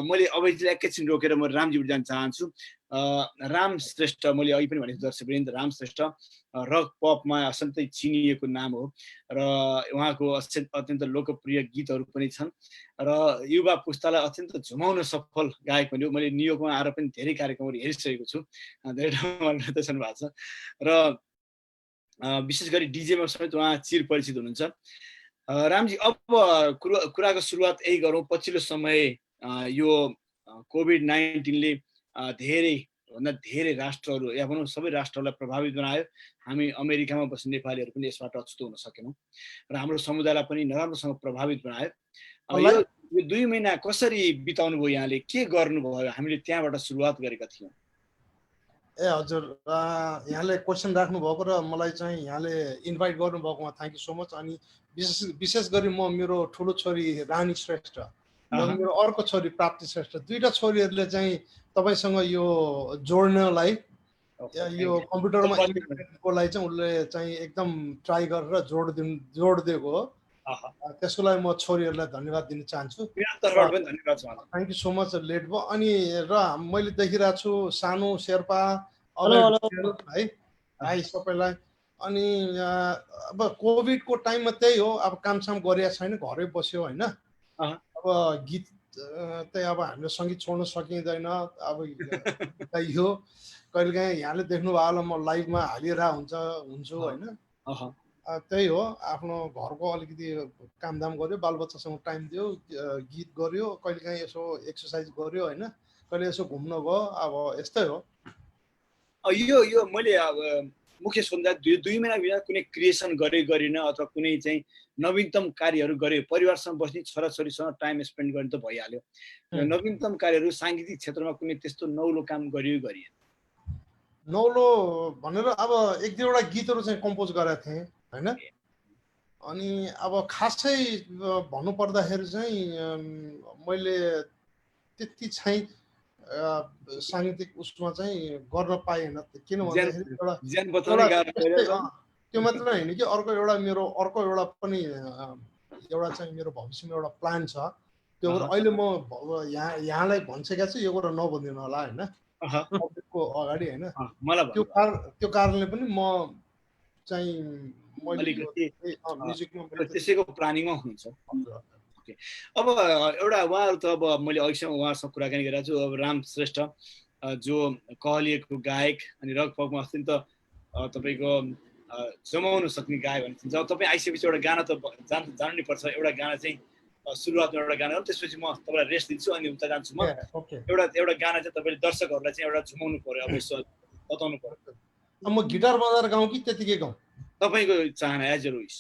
मैले अवैधलाई एकैछिन रोकेर म रामजीबाट जान चाहन्छु। राम श्रेष्ठ, मैले अघि पनि भनेको दर्शक वृन्द, राम श्रेष्ठ रक पपमा अत्यन्तै चिनिएको नाम हो, र उहाँको अत्यन्त लोकप्रिय गीतहरू पनि छन्, र युवा पुस्तालाई अत्यन्त झुमाउन सफल गायक पनि हो। मैले न्युयोर्कमा आएर पनि धेरै कार्यक्रमहरू हेरिसकेको छु, धेरै ठाउँमा प्रदर्शन भएको छ, र विशेष गरी डिजेमा समेत उहाँ चिर परिचित हुनुहुन्छ। रामजी, अब कुराको सुरुवात यही गरौँ। पछिल्लो समय यो कोभिड-19ले धेरै भन्दा धेरै राष्ट्रहरू या भनौँ सबै राष्ट्रहरूलाई प्रभावित बनायो। हामी अमेरिकामा बस्ने नेपालीहरू पनि यसबाट अछुतो हुन सकेनौँ र हाम्रो समुदायलाई पनि नराम्रोसँग प्रभावित बनायो। यो 2 महिना कसरी बिताउनु भयो यहाँले, के गर्नुभयो? हामीले त्यहाँबाट सुरुवात गरेका थियौँ। ए हजुर, यहाँले क्वेसन राख्नु भएको र मलाई चाहिँ यहाँले इन्भाइट गर्नुभएकोमा थ्याङ्क यू सो मच। अनि विशेष गरी म मेरो ठुलो छोरी रानी श्रेष्ठ र मेरो अर्को छोरी प्राप्ति श्रेष्ठ, दुईटा छोरीहरूले चाहिँ तपाईसँग यो जोड्नलाई यो कम्प्युटरमा इन्टरनेटको लागि चाहिँ उसले चाहिँ एकदम ट्राई गरेर जोडिदिएको हो। त्यसको लागि म छोरीहरूलाई धन्यवाद दिन चाहन्छु। Thank you so much. Late भयो अनि र मैले देखिरहेको छु सानो शेर्पा है हाई सबैलाई। अनि अब कोभिडको टाइममा त्यही हो, अब कामसाम गरेको छैन, घरै बस्यो होइन। अब गीत त्यही अब हामीले सङ्गीत छोड्न सकिँदैन। अब यो कहिलेकाहीँ यहाँले देख्नुभयो होला म लाइभमा हुन्छु होइन। त्यही हो, आफ्नो घरको अलिकति कामदाम गर्यो, बालबच्चासँग टाइम दियो, गीत गर्यो, कहिलेकाहीँ यसो एक्सर्साइज गर्यो होइन, कहिले यसो घुम्न गयो। अब यस्तै हो। यो मैले अब मुख्य सोध्दा 2 महिनाभित्र कुनै क्रिएसन गरिन अथवा कुनै चाहिँ नवीनतम कार्यहरू गर्यो? परिवारसँग बस्ने, छोराछोरीसँग टाइम स्पेन्ड गर्ने त भइहाल्यो। नवीनतम कार्यहरू साङ्गीतिक क्षेत्रमा कुनै त्यस्तो नौलो काम गरिएन? नौलो भनेर अब 1-2वटा गीतहरू चाहिँ कम्पोज गरेको थिएँ होइन। अनि अब खासै भन्नुपर्दाखेरि चाहिँ मैले त्यति चाहिँ साङ्गीतिक उसमा चाहिँ गर्न पाएन। किन भन्दाखेरि त्यो मात्र होइन कि अर्को एउटा पनि एउटा चाहिँ मेरो भविष्यमा एउटा प्लान छ। त्यो अहिले म यहाँलाई भनिसकेको छु, यो कुरा नभनिदिनु होला होइन पब्लिकको अगाडि होइन। त्यो कारणले पनि म चाहिँ त्यसैको प्लानिङमा हुनुहुन्छ। अब एउटा उहाँहरू त अब मैले अहिलेसम्म उहाँहरूसँग कुराकानी गरेको छु। अब राम श्रेष्ठ जो कहलिएको गायक अनि रगपगमा अत्यन्त तपाईँको जमाउन सक्ने गायक भनिन्छ। जब तपाईँ आइसकेपछि एउटा गाना त जान्नु नै पर्छ। एउटा गाना चाहिँ सुरुवातमा एउटा गाना हो, त्यसपछि म तपाईँलाई रेस्ट दिन्छु अनि उता जान्छु म। एउटा गाना चाहिँ तपाईँले दर्शकहरूलाई चाहिँ एउटा झुमाउनु पर्यो, अब यसो बताउनु पर्यो। म गिटार बजाएर गाउँ कि त्यतिकै गाउँ? तपाईँको चाहना एज अ विश,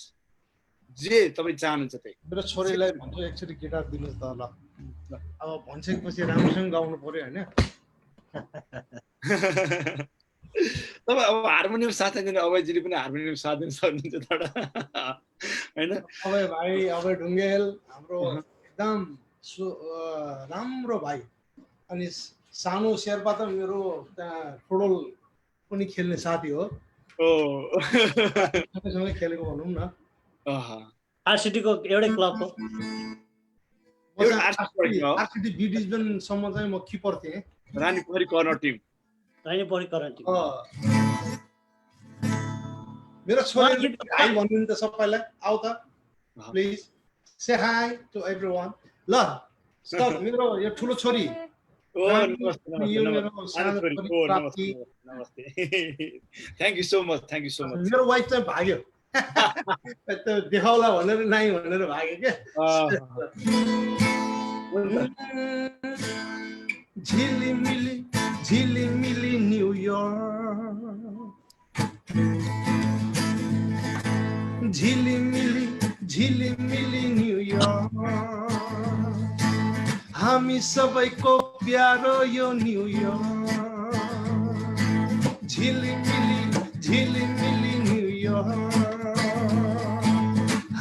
जे तपाईँ चाहनुहुन्छ त्यही। मेरो छोरीलाई भन्छु एकचोटि गिटार दिनुहोस् त ल। अब भनिसकेपछि राम्रोसँग गाउनु पर्यो होइन। तपाईँ अब हार्मोनियम साथ दिनु, अभयजीले पनि हार्मोनियम साथ दिनु सक्नुहुन्छ तर होइन। अभय भाइ, अभय ढुङ्गेल हाम्रो एकदम राम्रो भाइ। अनि सानो शेर्पा त मेरो त्यहाँ फुटबल पनि खेल्ने साथी हो। सँगै खेलेको भनौँ न। आरसिटीको एउटै क्लब हो। आरसिटी बी डिभिजनसम्म चाहिँ म किपर थिएँ। Ranipokhari corner team. मेरो छोरी हाई भन्नु त सबैलाई, आऊ त please say hi to everyone. ल मेरो यो ठुलो छोरी thank you so much, thank you so much. मेरो वाइफ चाहिँ भाग्यो देखाउला भनेर नाइ भनेर भाग्यो क्या। झिलिमिली झिलिमिली न्युयोर्क, झिलिमिली झिलिमिली न्युयोर्क, हामी सबैको प्यारो यो न्युयोर्क। झिलिमिली झिलिमिली न्युयोर्क,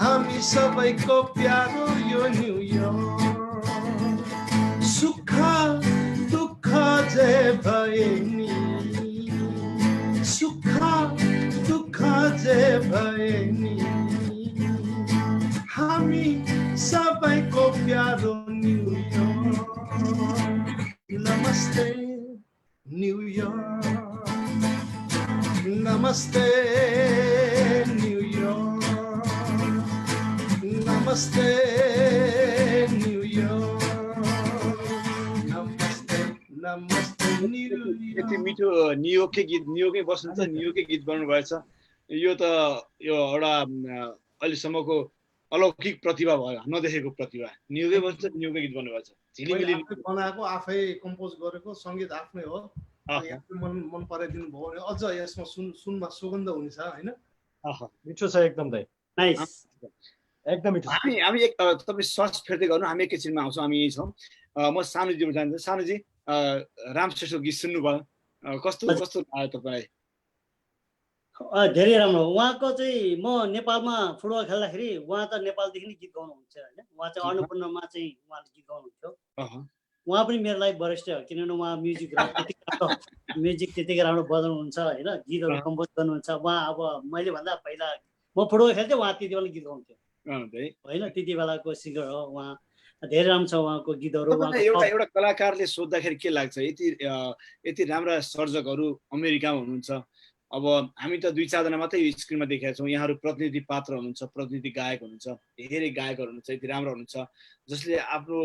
हामी सबैको प्यारो यो न्युयोर्क। सुख दुःख जे भए नि, सुख दुःख जे भए नि, हामी सबैको प्यारो न्युयोर्क। नमस्ते न्युयोर्क, नमस्ते न्युयोर्क, नमस्ते न्युयोर्क, नमस्ते न्युयोर्क। यति मिठो न्युयोर्ककै गीत, न्युयोर्कै बस्नुहुन्छ, न्युयोर्कै गीत गाउनु भएछ। यो त यो एउटा अहिलेसम्मको अलौकिक प्रतिभा भयो, नदेखेको प्रतिभा। न्युयोर्कै बस्नुहुन्छ, न्युयोर्कै गीत गाउनु भएछ। झिलिमिली बनाएको, आफै कम्पोज गरेको, सङ्गीत आफ्नै हो। यहाँले मन पराइदिनु भयो भने अझ यसमा सुनमा सुगन्ध हुनेछ होइन। मिठो छ एकदम दाइ, नाइस। एकदम मिठो छ। हामी एक तपाईँ श्वास फेर्दै गर्नु, हामी एकैछिनमा आउँछौँ, हामी यहीँ छौँ। म सानुजीबाट जान्छु। सानुजी रामश्रेष्ठको गीत सुन्नुभयो, कस्तो कस्तो आयो तपाईँलाई? धेरै राम्रो। उहाँको चाहिँ म नेपालमा फुटबल खेल्दाखेरि उहाँ त नेपालदेखि नै गीत गाउनुहुन्छ होइन। उहाँ चाहिँ अन्नपूर्णमा चाहिँ उहाँले गीत गाउनुहुन्थ्यो। उहाँ पनि मेरो लागि वरिष्ठ हो, किनभने उहाँ म्युजिक त्यतिकै राम्रो बजाउनुहुन्छ होइन, गीतहरू कम्पोज गर्नुहुन्छ। उहाँ अब मैले भन्दा पहिला म फुटबल खेल्थेँ, उहाँ त्यति बेला गीत गाउँथ्यो होइन, त्यति बेलाको सिङ्गर हो उहाँ। धेरै राम्रो छ उहाँको गीतहरू। एउटा कलाकारले सोद्धाखेरि के लाग्छ, यति राम्रा सर्जकहरू अमेरिकामा हुनुहुन्छ, अब हामी त 2-4 जना मात्रै स्क्रिनमा देखेका छौँ, यहाँहरू प्रतिनिधि पात्र हुनुहुन्छ, प्रतिनिधि गायक हुनुहुन्छ, धेरै गायकहरू हुनुहुन्छ, यति राम्रो हुनुहुन्छ जसले आफ्नो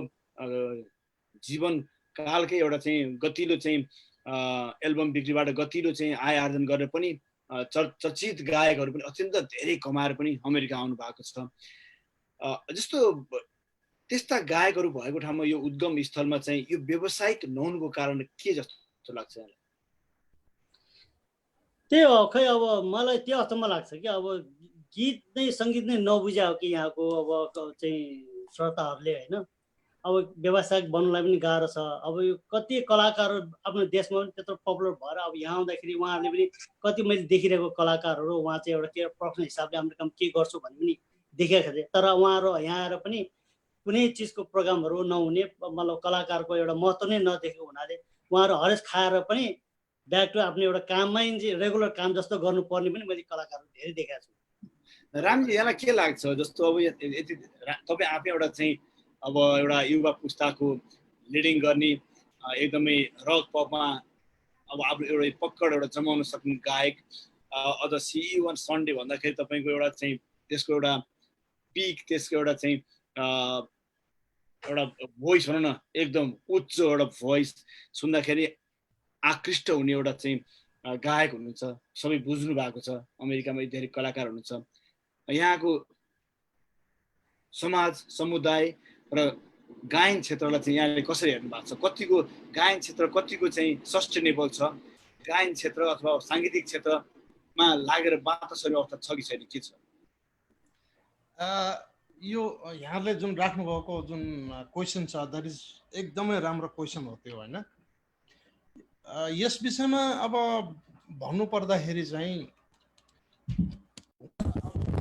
जीवन कालकै एउटा चाहिँ गतिलो चाहिँ एल्बम बिक्रीबाट गतिलो चाहिँ आय आर्जन गरेर पनि चर्चित गायकहरू पनि अत्यन्त धेरै कमाएर पनि अमेरिका आउनु भएको छ। जस्तो त्यस्ता गायकहरू भएको ठाउँमा यो उद्गम स्थलमा चाहिँ यो व्यावसायिक नहुनुको कारण के जस्तो लाग्छ? त्यही हो खै, अब मलाई त्यो अचम्म लाग्छ कि अब गीत नै सङ्गीत नै नबुझ्या हो कि यहाँको अब चाहिँ श्रोताहरूले होइन। अब व्यवसायिक बन्नुलाई पनि गाह्रो छ। अब यो कति कलाकारहरू आफ्नो देशमा पनि त्यत्रो पपुलर भएर अब यहाँ आउँदाखेरि उहाँहरूले पनि कति मैले देखिरहेको कलाकारहरू उहाँ चाहिँ एउटा के प्रोफेसनल हिसाबले अमेरिकामा के गर्छु भन्ने पनि देखेको थिएँ। तर उहाँहरू यहाँ आएर पनि कुनै चिजको प्रोग्रामहरू नहुने, मतलब कलाकारको एउटा महत्त्व नै नदेखेको हुनाले उहाँहरू हरेस खाएर पनि ब्याक टु आफ्नो एउटा काममै रेगुलर काम जस्तो गर्नुपर्ने पनि मैले कलाकारहरू धेरै देखेको छु। रामजी, यहाँलाई के लाग्छ, जस्तो अब यति तपाईँ आफै एउटा चाहिँ अब एउटा युवा पुस्ताको लिडिङ गर्ने एकदमै रक पपमा अब आफ्नो एउटा पक्कड एउटा जमाउन सक्ने गायक, अझ CE1 सन्डे भन्दाखेरि तपाईँको एउटा चाहिँ त्यसको एउटा पिक, त्यसको एउटा चाहिँ एउटा भोइस भनौँ न, एकदम उच्च एउटा भोइस सुन्दाखेरि आकृष्ट हुने एउटा चाहिँ गायक हुनुहुन्छ, सबै बुझ्नु भएको छ। अमेरिकामा धेरै कलाकार हुनुहुन्छ। यहाँको समाज समुदाय र गायन क्षेत्रलाई चाहिँ यहाँले कसरी हेर्नु भएको छ? कतिको गायन क्षेत्र कतिको चाहिँ सस्टेनेबल छ? गायन क्षेत्र अथवा साङ्गीतिक क्षेत्रमा लागेर बाँच्न सक्ने अवस्था छ कि छैन, के छ? यो यहाँले जुन राख्नुभएको जुन क्वेसन छ, द्याट इज एकदमै राम्रो क्वेसन हो त्यो होइन। यस विषयमा अब भन्नु पर्दाखेरि चाहिँ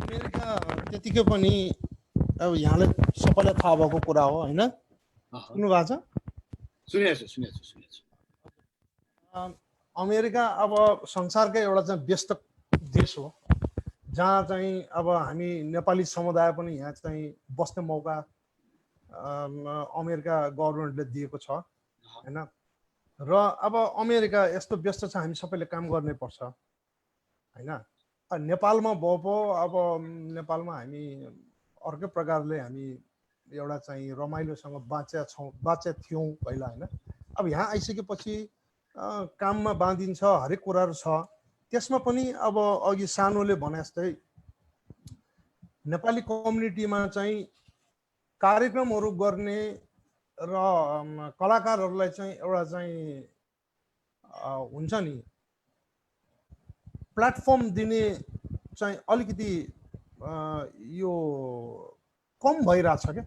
अमेरिका त्यतिकै पनि अब यहाँले सबैलाई थाहा भएको कुरा हो होइन। सुन्नु भएको छ? सुनेछु। अमेरिका अब संसारकै एउटा चाहिँ व्यस्त देश हो, जहाँ चाहिँ अब हामी नेपाली समुदाय पनि यहाँ चाहिँ बस्ने मौका अमेरिका गभर्मेन्टले दिएको छ होइन। र अब अमेरिका यस्तो व्यस्त छ, हामी सबैले काम गर्नै पर्छ होइन। नेपालमा भयो अब नेपालमा हामी अर्कै प्रकारले हामी एउटा चाहिँ रमाइलोसँग बाँचेका थियौँ पहिला होइन। अब यहाँ आइसकेपछि काममा बाँधिन्छ, हरेक कुराहरू छ। त्यसमा पनि अब अघि सानोले भने जस्तै नेपाली कम्युनिटीमा चाहिँ कार्यक्रमहरू गर्ने र कलाकारहरूलाई चाहिँ एउटा चाहिँ हुन्छ नि प्लेटफर्म दिने चाहिँ अलिकति यो कम भइरहेछ क्या।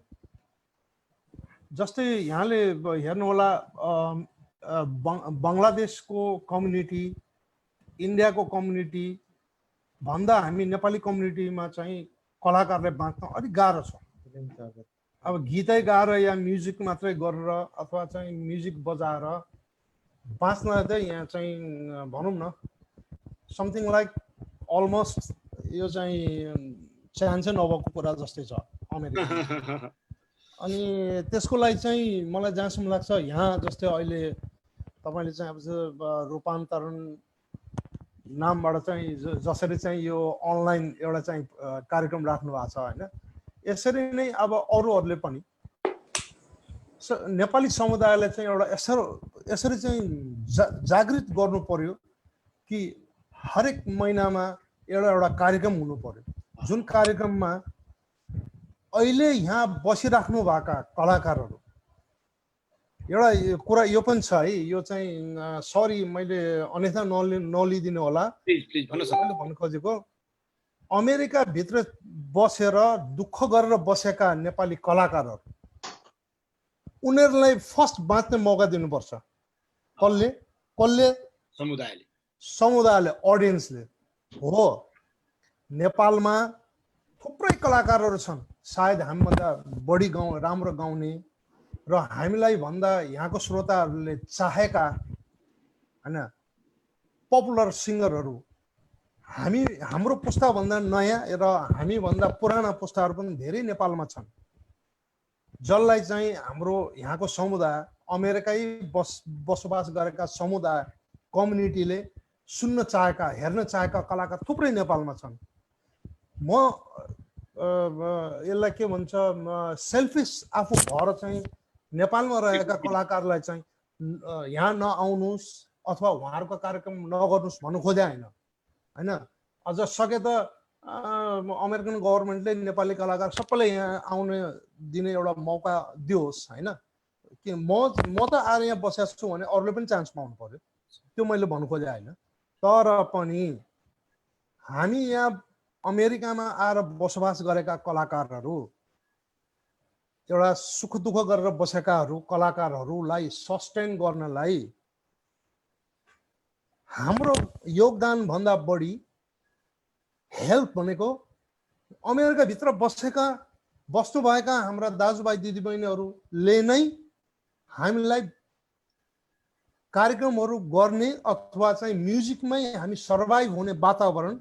जस्तै यहाँले हेर्नु होला बङ्गलादेशको कम्युनिटी, इन्डियाको कम्युनिटी भन्दा हामी नेपाली कम्युनिटीमा चाहिँ कलाकारलाई बाँच्न अलिक गाह्रो छ। अब गीतै गाएर या म्युजिक मात्रै गरेर अथवा चाहिँ म्युजिक बजाएर बाँच्न चाहिँ यहाँ चाहिँ भनौँ न समथिङ लाइक अलमोस्ट यो चाहिँ चान्सै नभएको कुरा जस्तै छ अमेरिका। अनि त्यसको लागि चाहिँ मलाई जहाँसम्म लाग्छ यहाँ जस्तै अहिले तपाईँले चाहिँ अब रूपान्तरण नामबाट चाहिँ जसरी चाहिँ यो अनलाइन एउटा चाहिँ कार्यक्रम राख्नु भएको छ होइन, यसरी नै अब अरूहरूले पनि नेपाली समुदायलाई चाहिँ एउटा यसरी चाहिँ जागृत गर्नु पर्यो कि हरेक महिनामा एउटा कार्यक्रम हुनु पर्यो, जुन कार्यक्रममा अहिले यहाँ बसिराख्नु भएका कलाकारहरू एउटा कुरा यो पनि छ है, यो चाहिँ सरी मैले अन्यथा नलिदिनु होला। प्लिज प्लिज भन्नुहोस्। मैले भन्नु खोजेको अमेरिका भित्र बसेर दुःख गरेर बसेका नेपाली कलाकारहरू उनीहरूलाई फर्स्ट बाँच्ने मौका दिनुपर्छ। कसले? समुदायले, अडियन्सले हो। नेपालमा थुप्रै कलाकारहरू छन्, सायद हामीभन्दा बढी राम्रो गाउने र हामीलाई भन्दा यहाँको श्रोताहरूले चाहेका हैन पपुलर सिङ्गरहरू हाम्रो पुस्ताभन्दा नयाँ र हामीभन्दा पुराना पुस्ताहरू पनि धेरै नेपालमा छन्, जसलाई चाहिँ हाम्रो यहाँको समुदाय, अमेरिकै बसोबास गरेका समुदाय, कम्युनिटीले सुन्न चाहेका, हेर्न चाहेका कलाकार थुप्रै नेपालमा छन्। म यसलाई के भन्छ, सेल्फिस आफू भएर चाहिँ नेपालमा रहेका कलाकारलाई चाहिँ यहाँ नआउनुहोस् अथवा उहाँहरूको कार्यक्रम नगर्नुहोस् भन्नु खोजे होइन हैन। अझ सके त अमेरिकन गभर्मेन्टले नेपाली कलाकार सबैलाई यहाँ आउने दिने एउटा मौका दियोस् हैन। कि म त आएर यहाँ बसेको छु भने अरूले पनि चान्स पाउनु पर्यो, त्यो मैले भन्नु खोजे होइन। तर पनि हामी यहाँ अमेरिकामा आएर बसोबास गरेका कलाकारहरू, एउटा सुख दुःख गरेर बसेकाहरू कलाकारहरूलाई सस्टेन गर्नलाई हाम्रो योगदान भन्दा बढी हेल्प भनेको अमेरिका भित्र बस्नुभएका हाम्रा दाजुभाइ दिदीबहिनीहरूले नै हामीलाई कार्यक्रमहरू गर्ने अथवा चाहिँ म्युजिकमै हामी सर्भाइभ हुने वातावरण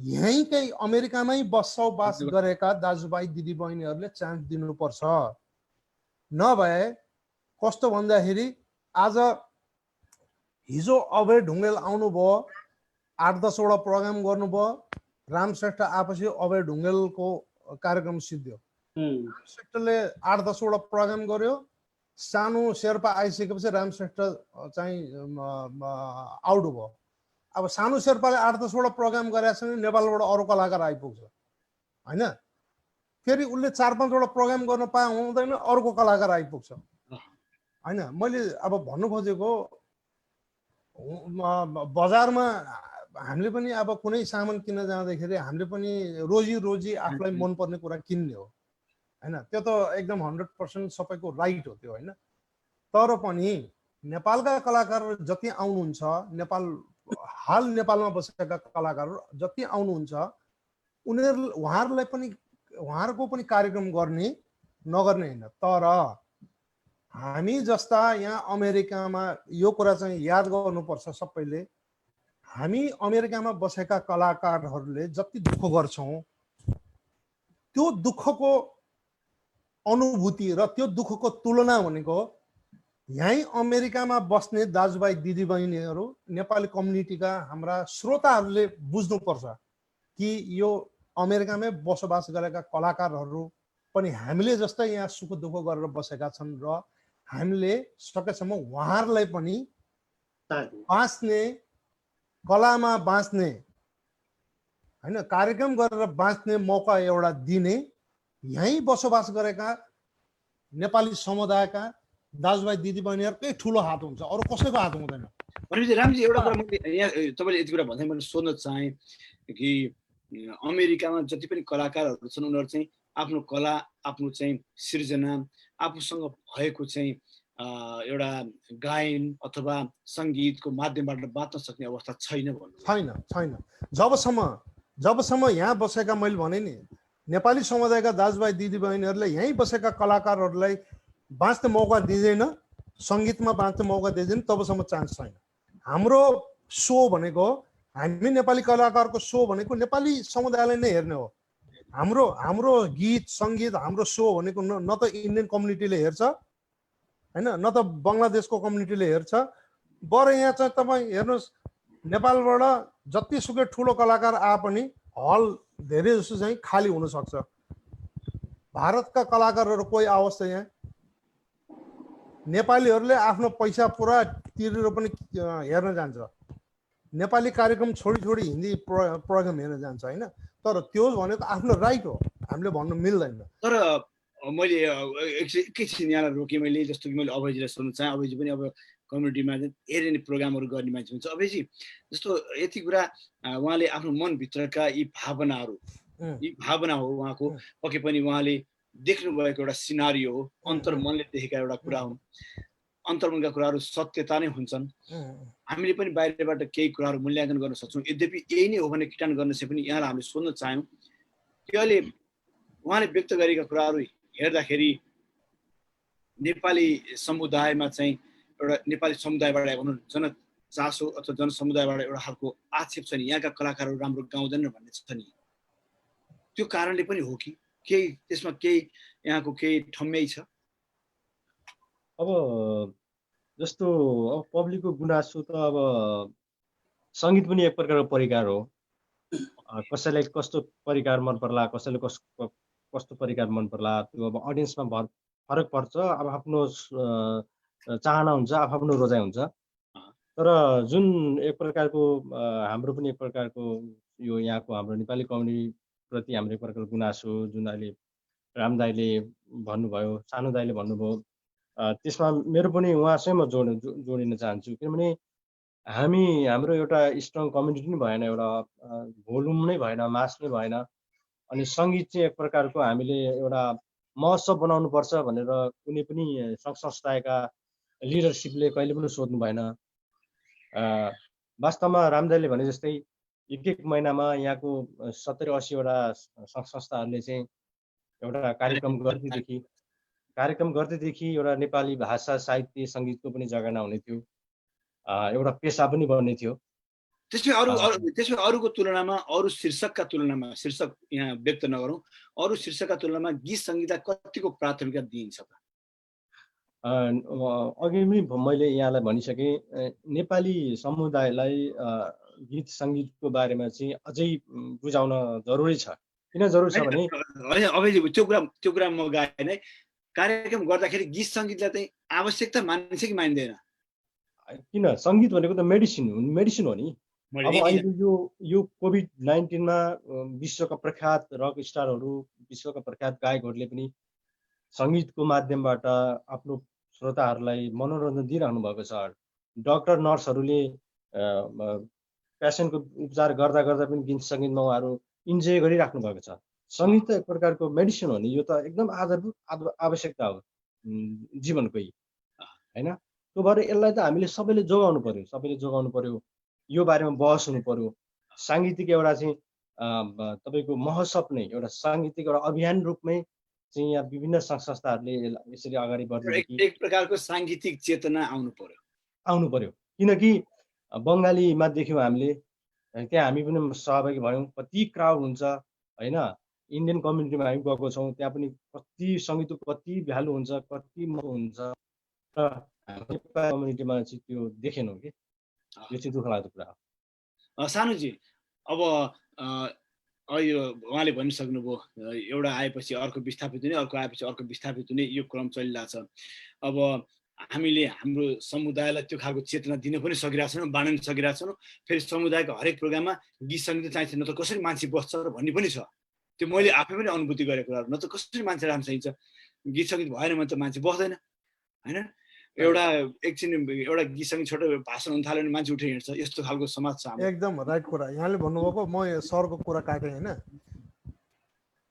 यहीँकै अमेरिकामै बसोबास गरेका दाजुभाइ दिदीबहिनीहरूले चान्स दिनुपर्छ। नभए कस्तो भन्दाखेरि आज हिजो अभय ढुङ्गेल आउनुभयो, 8-10 वटा प्रोग्राम गर्नुभयो, रामश्रेष्ठ आएपछि अभय ढुङ्गेलको कार्यक्रम सिद्धियो। रामश्रेष्ठले 8-10 वटा प्रोग्राम गर्यो, सानो शेर्पा आइसकेपछि रामश्रेष्ठ चाहिँ आउट भयो। अब सानो शेर्पाले 8-10 वटा प्रोग्राम गरेछ भने नेपालबाट अरू कलाकार आइपुग्छ हैन, फेरि उसले 4-5 वटा प्रोग्राम गर्न पाए हुँदैन, अर्को कलाकार आइपुग्छ हैन। मैले अब भन्नु खोजेको बजारमा हामीले पनि अब कुनै सामान किन्न जाँदाखेरि हामीले पनि रोजी आफूलाई मनपर्ने कुरा किन्ने हो हैन, त्यो त एकदम 100% सबैको राइट हो त्यो हैन। तर पनि नेपालका कलाकारहरू जति आउनुहुन्छ, हाल नेपालमा बसेका कलाकारहरू जति आउनुहुन्छ, उहाँहरूको पनि कार्यक्रम गर्ने नगर्ने होइन। तर हामी जस्ता यहाँ अमेरिकामा यो कुरा चाहिँ याद गर्नुपर्छ सबैले, हामी अमेरिकामा बसेका कलाकारहरूले जति दुःख गर्छौँ, त्यो दुःखको अनुभूति र त्यो दुःखको तुलना भनेको यहीँ अमेरिकामा बस्ने दाजुभाइ दिदीबहिनीहरू, नेपाली कम्युनिटीका हाम्रा श्रोताहरूले बुझ्नुपर्छ कि यो अमेरिकामै बसोबास गरेका कलाकारहरू पनि हामीले जस्तै यहाँ सुख दुःख गरेर बसेका छन् र हामीले सकेसम्म उहाँहरूलाई पनि बाँच्ने, कलामा बाँच्ने हैन, कार्यक्रम गरेर बाँच्ने मौका एउटा दिने, यहीँ बसोबास गरेका नेपाली समुदायका दाजुभाइ दिदीबहिनीहरूकै ठुलो हात हुन्छ, अरू कसैको हात हुँदैन। भनेपछि रामजी एउटा कुरा मैले यहाँ तपाईँले यति कुरा भन्दै मैले सोध्न चाहेँ कि अमेरिकामा जति पनि कलाकारहरू छन् उनीहरू चाहिँ आफ्नो कला, आफ्नो चाहिँ सृजना, आफूसँग भएको चाहिँ एउटा गायन अथवा सङ्गीतको माध्यमबाट बाँच्न सक्ने अवस्था छैन भन्नु? छैन। जबसम्म यहाँ बसेका, मैले भने नि, नेपाली समुदायका दाजुभाइ दिदीबहिनीहरूले यहीँ बसेका कलाकारहरूलाई बाँच्ने मौका दिँदैन, सङ्गीतमा बाँच्ने मौका दिँदैन, तबसम्म चान्स छैन। हाम्रो सो भनेको, हामी नेपाली कलाकारको सो भनेको नेपाली समुदायलाई नै हेर्ने हो। हाम्रो गीत सङ्गीत, हाम्रो सो भनेको न त इन्डियन कम्युनिटीले हेर्छ हैन, न त बङ्गलादेशको कम्युनिटीले हेर्छ। बरु यहाँ चाहिँ तपाईँ हेर्नुहोस्, नेपालबाट जतिसुकै ठुलो कलाकार आए पनि हल धेरै जस्तो चाहिँ खाली हुनसक्छ। भारतका कलाकारहरू कोही आओस् त यहाँ, नेपालीहरूले आफ्नो पैसा पुरा तिरेर पनि हेर्न जान्छ, नेपाली कार्यक्रम छोडी हिन्दी प्रोग्राम हेर्न जान्छ हैन। तर त्यो भनेको आफ्नो राइट हो, हामीले भन्नु मिल्दैन। तर मैले एकैछिन यहाँलाई रोकेँ मैले, जस्तो कि मैले अभयजीलाई सोध्न चाहेँ। अभयजी पनि अब कम्युनिटीमा धेरै नै प्रोग्रामहरू गर्ने मान्छे हुन्छ। अभयजी जस्तो यति कुरा उहाँले आफ्नो मनभित्रका यी भावना हो उहाँको, पक्कै पनि उहाँले देख्नुभएको एउटा सिनारियो हो, अन्तर्मनले देखेका एउटा कुरा हुन्। अन्तर्मनका कुराहरू सत्यता नै हुन्छन्। हामीले पनि बाहिरबाट केही कुराहरू मूल्याङ्कन गर्न सक्छौँ। यद्यपि यही नै हो भने किटान गर्न चाहिँ पनि यहाँलाई हामीले सोध्न चाह्यौँ कि अहिले उहाँले व्यक्त गरेका कुराहरू हेर्दाखेरि नेपाली समुदायमा चाहिँ एउटा नेपाली समुदायबाट भनौँ जनचासो अथवा जनसमुदायबाट एउटा खालको आक्षेप छ नि, यहाँका कलाकारहरू राम्रो गाउँदैनन् भन्ने छ नि, त्यो कारणले पनि हो कि केही त्यसमा केही यहाँको केही ठम्याइ छ? अब जस्तो अब पब्लिकको गुनासो त अब सङ्गीत पनि एक प्रकारको परिकार हो। कसैलाई कस्तो परिकार मन पर्ला, कसैले कस्तो परिकार मन पर्ला, त्यो अब अडियन्समा फरक पर्छ। अब आफ्नो चाहना हुन्छ, आफ्नो रोजाइ हुन्छ। तर जुन एक प्रकारको हाम्रो पनि एक प्रकारको यो यहाँको हाम्रो नेपाली कम्युनिटी प्रति हाम्रो एक प्रकारको गुनासो जुन अहिले राम दाइले भन्नुभयो, सानो दाइले भन्नुभयो, त्यसमा मेरो पनि उहाँसँग म जोडिन चाहन्छु। किनभने हाम्रो एउटा स्ट्रङ कम्युनिटी नै भएन, एउटा भोल्युम नै भएन, मास नै भएन। अनि सङ्गीत चाहिँ एक प्रकारको हामीले एउटा महोत्सव बनाउनु पर्छ भनेर कुनै पनि सङ्घ संस्थाका लिडरसिपले कहिले पनि सोध्नु भएन। वास्तवमा रामदाइले भने जस्तै एक महिनामा यहाँको 70-80वटा सङ्घ संस्थाहरूले चाहिँ एउटा कार्यक्रम गर्दैदेखि एउटा नेपाली भाषा साहित्य सङ्गीतको पनि जगेर्ना हुने थियो, एउटा पेसा पनि बन्ने थियो। त्यसमा अरूको तुलनामा, अरू शीर्षकका तुलनामा, शीर्षक यहाँ व्यक्त नगरौँ, अरू शीर्षकका तुलनामा गीत सङ्गीतलाई कतिको प्राथमिकता दिइन्छ त? अघि पनि मैले यहाँलाई भनिसकेँ, नेपाली समुदायलाई गीत सङ्गीतको बारेमा चाहिँ अझै बुझाउन जरुरी छ। किन जरुरी छ भने त्यो कुरा म गाएँ नै, कार्यक्रम गर्दाखेरि गीत सङ्गीतलाई चाहिँ आवश्यकता मानिन्छ कि मानिँदैन? किन, सङ्गीत भनेको त मेडिसिन हो नि। अब अहिले यो कोभिड-19मा विश्वका प्रख्यात रक स्टारहरू, विश्वका प्रख्यात गायकहरूले पनि सङ्गीतको माध्यमबाट आफ्नो श्रोताहरूलाई मनोरञ्जन दिइरहनु भएको छ। डाक्टर नर्सहरूले पेसेन्टको उपचार गर्दा पनि गीत सङ्गीतमा उहाँहरू इन्जोय गरिराख्नु भएको छ। सङ्गीत त एक प्रकारको मेडिसिन हो नि, यो त एकदम आधारभूत आवश्यकता हो जीवनकै, होइन? त्यो भएर यसलाई त हामीले सबैले जोगाउनु पर्यो, यो बारेमा बहस हुनु पर्यो। साङ्गीतिक एउटा चाहिँ तपाईँको महोत्सव नै, एउटा साङ्गीतिक एउटा अभियान रूपमै चाहिँ यहाँ विभिन्न सङ्घ संस्थाहरूले यसरी अगाडि बढ्दै एक प्रकारको साङ्गीतिक चेतना आउनु पर्यो। किनकि बङ्गालीमा देख्यौँ हामीले, त्यहाँ हामी पनि सहभागी भयौँ, कति क्राउड हुन्छ, होइन? इन्डियन कम्युनिटीमा हामी गएको छौँ, त्यहाँ पनि कति सङ्गीतको कति भ्यालु हुन्छ, कति हुन्छ। र नेपाली कम्युनिटीमा चाहिँ त्यो देखेनौँ कि, यो चाहिँ दुःख लाग्दो कुरा हो। सानुजी, अब यो उहाँले भनिसक्नुभयो, एउटा आएपछि अर्को विस्थापित हुने, अर्को आएपछि अर्को विस्थापित हुने, यो क्रम चलिरहेछ। अब हामीले हाम्रो समुदायलाई त्यो खालको चेतना दिन पनि सकिरहेको छैनौँ, बाँड्न सकिरहेको छैनौँ। फेरि समुदायको हरेक प्रोग्राममा गीत सङ्गीत चाहिन्छ, न त कसरी मान्छे बस्छ र भन्ने पनि छ। त्यो मैले आफै पनि अनुभूति गरेको कुराहरू, न त कसरी मान्छे राम्रो चाहिन्छ, गीत सङ्गीत भएन भने त मान्छे बस्दैन, होइन? एकछिन एउटा गीत सङ्गीत छोटो भाषण हुन थाल्यो भने मान्छे उठेर हिँड्छ, यस्तो खालको समाज छ। एकदम राइट कुरा यहाँले भन्नुभएको। म सरको कुरा काटेँ, होइन?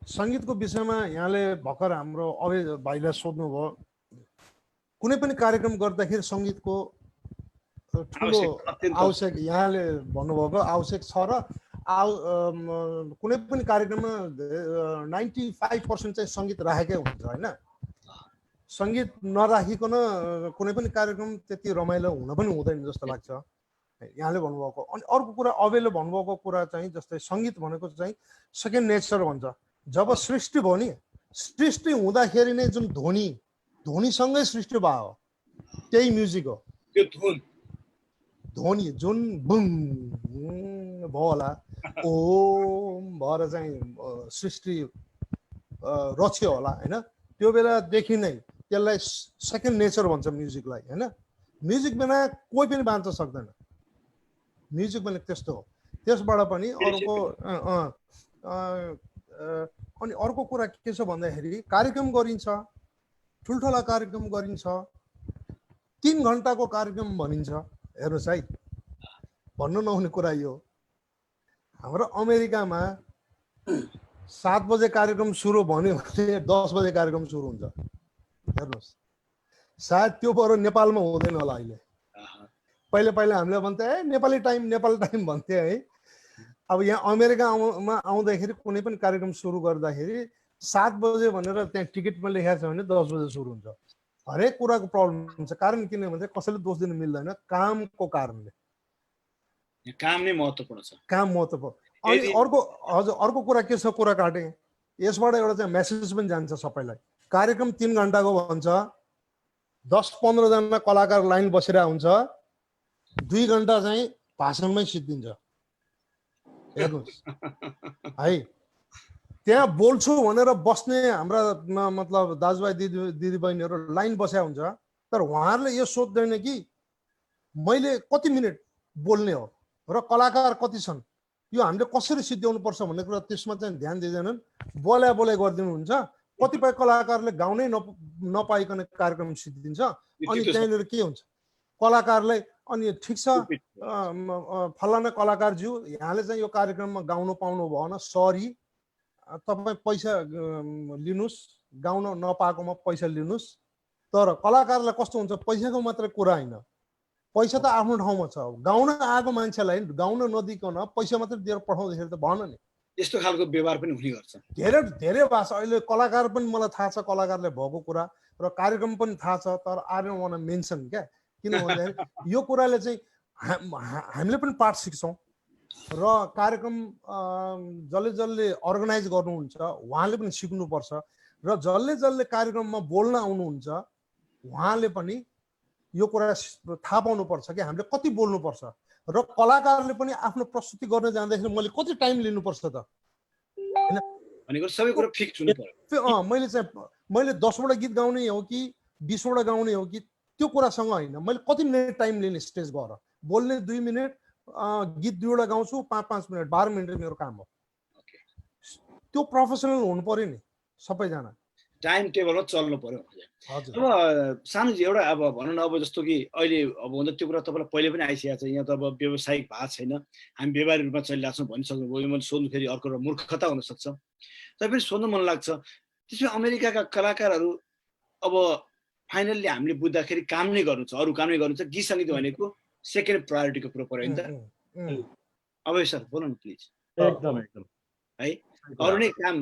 सङ्गीतको विषयमा यहाँले भर्खर हाम्रो अभय भाइलाई सोध्नुभयो, कुनै पनि कार्यक्रम गर्दाखेरि सङ्गीतको ठुलो आवश्यक, यहाँले भन्नुभएको आवश्यक छ। र कुनै पनि कार्यक्रममा 95% चाहिँ सङ्गीत राखेकै हुन्छ, होइन? सङ्गीत नराखिकन कुनै पनि कार्यक्रम त्यति रमाइलो हुन पनि हुँदैन जस्तो लाग्छ, यहाँले भन्नुभएको। अनि अर्को कुरा अभयले भन्नुभएको कुरा चाहिँ जस्तै सङ्गीत भनेको चाहिँ सेकेन्ड नेचर भन्छ। जब सृष्टि भयो नि, सृष्टि हुँदाखेरि नै जुन ध्वनिसँगै सृष्टि भयो, त्यही म्युजिक हो। ध्वनि जुन बुङ भयो होला, ओम भएर चाहिँ सृष्टि रच्यो होला, होइन? त्यो बेलादेखि नै त्यसलाई सेकेन्ड नेचर भन्छ म्युजिकलाई, होइन? म्युजिक बिना कोही पनि बाँच्न सक्दैन, म्युजिक पनि त्यस्तो हो। त्यसबाट पनि अर्को अनि अर्को कुरा के छ भन्दाखेरि कार्यक्रम गरिन्छ, ठुल्ठुला कार्यक्रम गरिन्छ, 3 घण्टाको कार्यक्रम भनिन्छ। हेर्नुहोस् है, भन्नु नहुने कुरा यो, हाम्रो अमेरिकामा 7 बजे कार्यक्रम सुरु भन्यो भने 10 बजे कार्यक्रम सुरु हुन्छ। हेर्नुहोस्, सायद त्यो बरु नेपालमा हुँदैन होला अहिले। पहिला हामीले भन्थे नेपाली टाइम भन्थे है। अब यहाँ अमेरिकामा आउँदाखेरि कुनै पनि कार्यक्रम सुरु गर्दाखेरि 7 बजे भनेर त्यहाँ टिकटमा लेखेको छ भने 10 बजे सुरु हुन्छ। हरेक कुराको प्रब्लम हुन्छ। कारण किन भने कसैले दोष दिन मिल्दैन, कामको कारणले। काम नै महत्त्वपूर्ण छ, काम महत्त्वपूर्ण। अनि अर्को कुरा के छ, कुरा काटेँ, यसबाट एउटा चाहिँ मेसेज पनि जान्छ सबैलाई। कार्यक्रम 3 घण्टाको भन्छ, 10-15 जना कलाकार लाइन बसेर हुन्छ, 2 घण्टा चाहिँ भाषणमै सिद्धिन्छ। हेर्नुहोस् है, त्यहाँ बोल्छु भनेर बस्ने हाम्रा मतलब दाजुभाइ दिदीबहिनीहरू लाइन बस्या हुन्छ, तर उहाँहरूले यो सोध्दैन कि मैले कति मिनट बोल्ने हो र कलाकार कति छन्, यो हामीले कसरी सिद्ध्याउनु पर्छ भन्ने कुरा त्यसमा चाहिँ ध्यान दिँदैनन्। बोलाइ गरिदिनुहुन्छ। कतिपय कलाकारले गाउनै नपाइकन कार्यक्रम सिद्धिन्छ। अनि त्यहाँनिर के हुन्छ, कलाकारलाई अनि ठिक छ फलाना कलाकारज्यू यहाँले चाहिँ यो कार्यक्रममा गाउनु पाउनु भएन, सरी, तपाईँ पैसा लिनुहोस्, गाउन नपाएकोमा पैसा लिनुहोस्। तर कलाकारलाई कस्तो हुन्छ, पैसाको मात्रै कुरा होइन, पैसा त आफ्नो ठाउँमा छ, गाउन आएको मान्छेलाई गाउन नदिकन पैसा मात्रै दिएर पठाउँदाखेरि त भएन नि। यस्तो खालको व्यवहार पनि हुने गर्छ। धेरै भाषा अहिले कलाकार पनि मलाई थाहा छ, कलाकारले भएको कुरा र कार्यक्रम पनि थाहा छ, तर I don't want to mention क्या। किन भन्दाखेरि यो कुराले चाहिँ हामीले पनि पाठ सिक्छौँ र कार्यक्रम जसले अर्गनाइज गर्नुहुन्छ उहाँले पनि सिक्नुपर्छ र जसले कार्यक्रममा बोल्न आउनुहुन्छ उहाँले पनि यो कुरा थाहा पाउनुपर्छ कि हामीले कति बोल्नुपर्छ र कलाकारले पनि आफ्नो प्रस्तुति गर्न जाँदाखेरि मैले कति टाइम लिनुपर्छ त हैन भनेको सबै कुरा फिक्स हुनु पर्यो। मैले 10 वटा गीत गाउने हो कि 20 वटा गाउने हो कि त्यो कुरासँग होइन, मैले कति मिनट टाइम लिने स्टेज गएर बोल्ने 2 मिनट, गीत 2 वटा गाउँछु 5-5 मिनट, 12 मिनट मेरो काम हो। त्यो प्रोफेसनल हुनु पर्यो नि सबैजना, टाइम टेबलमा चल्नु पर्यो। हजुर। अब सानुजी एउटा अब भनौँ न, अब जस्तो कि अहिले अब हुँदा त्यो कुरा तपाईँलाई पहिले पनि आइसकेको छ, यहाँ त अब व्यावसायिक भएको छैन, हामी व्यावहारिक रूपमा चलिरहेको छौँ भनिसक्नुभयो। मैले सोध्नु फेरि अर्को एउटा मूर्खता हुनसक्छ, तैपनि सोध्नु मन लाग्छ, त्यसमा अमेरिकाका कलाकारहरू अब फाइनल्ली हामीले बुझ्दाखेरि काम नै गर्नु छ, अरू काम नै गर्नु छ। गीत सङ्गीत भनेको सेकेन्ड प्रायोरिटीको कुरो पर्यो नि त। अब सर बोल्नु न प्लिज। एकदम है, अरू नै काम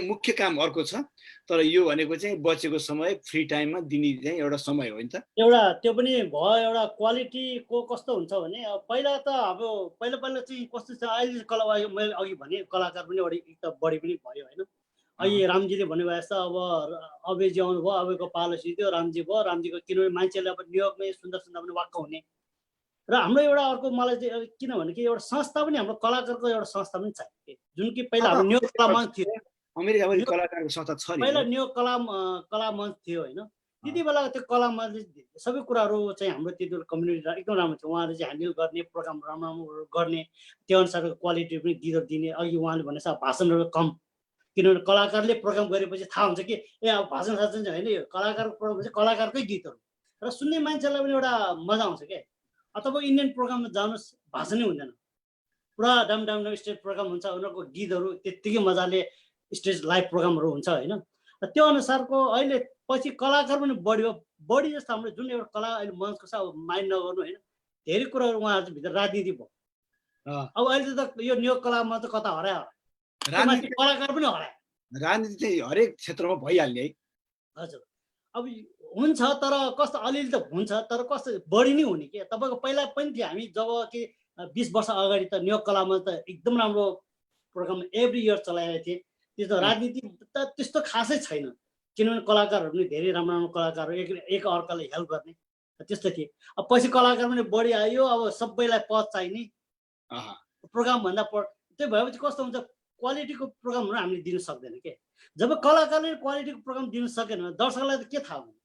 मुख्य काम अर्को छ, तर यो भनेको चाहिँ बचेको समय फ्री टाइममा दिने चाहिँ एउटा समय हो नि त। एउटा त्यो पनि भयो। एउटा क्वालिटीको कस्तो हुन्छ भने पहिला त अब पहिला चाहिँ कस्तो छ, अहिले मैले अघि भने कलाकार पनि बढी पनि भयो होइन। अहिले रामजीले भन्नुभयो जस्तो अब अबेजी आउनुभयो, अबेको पालो सिद्धो रामजी भयो। रामजीको किनभने मान्छेले अब न्युयोर्कमै सुन्दर पनि वाक्क हुने र हाम्रो एउटा अर्को मलाई चाहिँ किनभने कि एउटा संस्था पनि, हाम्रो कलाकारको एउटा संस्था पनि चाहियो, जुन कि पहिला हाम्रो न्युयोर्क कला मञ्च थियो। अमेरिकामा कलाकारको संस्था छ नि, पहिला न्युयोर्क कला मञ्च थियो होइन। त्यति बेला त्यो कला मञ्च सबै कुराहरू चाहिँ हाम्रो त्यति बेला कम्युनिटी एकदम राम्रो थियो। उहाँले चाहिँ ह्यान्डल गर्ने, प्रोग्राम राम्रो गर्ने, त्यो अनुसारको क्वालिटी पनि गीतहरू दिने। अघि उहाँले भने भाषणहरू कम, किनभने कलाकारले प्रोग्राम गरेपछि थाहा हुन्छ कि अब भाषण साषण चाहिँ होइन, यो कलाकारको प्रोग्राम चाहिँ कलाकारकै गीतहरू र सुन्ने मान्छेलाई पनि एउटा मजा आउँछ क्या। अथवा इन्डियन प्रोग्राममा जानुहोस्, भाषणै हुँदैन, पुरा डाम स्टेज प्रोग्राम हुन्छ, उनीहरूको गीतहरू त्यत्तिकै मजाले स्टेज लाइभ प्रोग्रामहरू हुन्छ होइन। र त्यो अनुसारको अहिले पछि कलाकार पनि बढी जस्तो हाम्रो जुन एउटा कला अहिले मञ्चको छ, अब माइन्ड नगर्नु होइन, धेरै कुराहरू उहाँहरू भित्र राजनीति भयो। अब अहिले त यो न्युयोर्क कलामा त कता हरायो, कलाकार पनि हरायो। राजनीति चाहिँ हरेक क्षेत्रमा भइहाल्ने है। हजुर, अब हुन्छ, तर कस्तो अलिअलि त हुन्छ, तर कस्तो बढी नै हुने के। तपाईँको पहिला पनि थियो, हामी जब कि 20 वर्ष अगाडि त न्युयोर्क कलामा त एकदम राम्रो प्रोग्राम एभ्री इयर चलाएको थिएँ। त्यस्तो राजनीति त त्यस्तो खासै छैन, किनभने कलाकारहरू पनि धेरै राम्रो कलाकारहरू एक अर्काले हेल्प गर्ने त्यस्तो थिए। अब पछि कलाकार पनि बढी आयो, अब सबैलाई पद चाहिने प्रोग्राम भन्दा त्यही भएपछि कस्तो हुन्छ, क्वालिटीको प्रोग्रामहरू हामीले दिन सक्दैन के। जब कलाकारले क्वालिटीको प्रोग्राम दिन सकेन भने दर्शकलाई त के थाहा हुने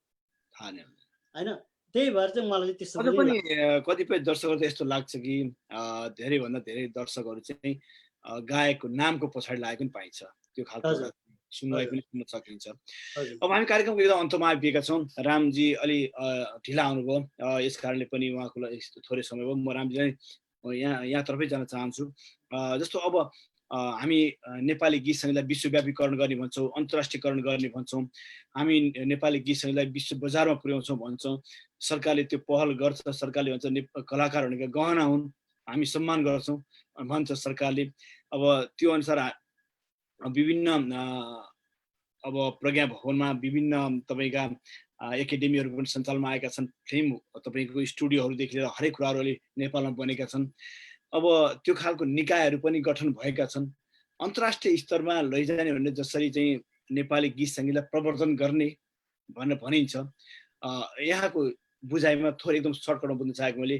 होइन। त्यही भएर चाहिँ मलाई त्यस्तो पनि कतिपय दर्शकहरू त यस्तो लाग्छ कि धेरैभन्दा धेरै दर्शकहरू चाहिँ गायकको नामको पछाडि लागेको पनि पाइन्छ। त्यो खालको सुन्नलाई पनि सुन्न सकिन्छ। हजुर। अब हामी कार्यक्रमको एकदम अन्तमा आइपुगेका छौँ। रामजी अलि ढिला आउनुभयो, यस कारणले पनि उहाँको लागि थोरै समय भयो। म रामजीलाई यहाँतर्फै जान चाहन्छु। जस्तो अब हामी नेपाली गीत सङ्गीतलाई विश्वव्यापीकरण गर्ने भन्छौँ, अन्तर्राष्ट्रियकरण गर्ने भन्छौँ, हामी नेपाली गीत सङ्गीतलाई विश्व बजारमा पुर्याउँछौँ भन्छौँ। सरकारले त्यो पहल गर्छ, सरकारले भन्छ कलाकारहरूको गहना हुन्, हामी सम्मान गर्छौँ भन्छ सरकारले। अब त्यो अनुसार विभिन्न अब प्रज्ञा भवनमा विभिन्न तपाईँका एकाडेमीहरू पनि सञ्चालनमा आएका छन्। फिल्म तपाईँको स्टुडियोहरूदेखि लिएर हरेक कुराहरू अहिले नेपालमा बनेका छन्। अब त्यो खालको निकायहरू पनि गठन भएका छन्। अन्तर्राष्ट्रिय स्तरमा लैजाने भने जसरी चाहिँ नेपाली गीत सङ्गीतलाई प्रवर्धन गर्ने भनेर भनिन्छ, यहाँको बुझाइमा थोरै एकदम सर्टकटमा बुझ्न चाहेको मैले,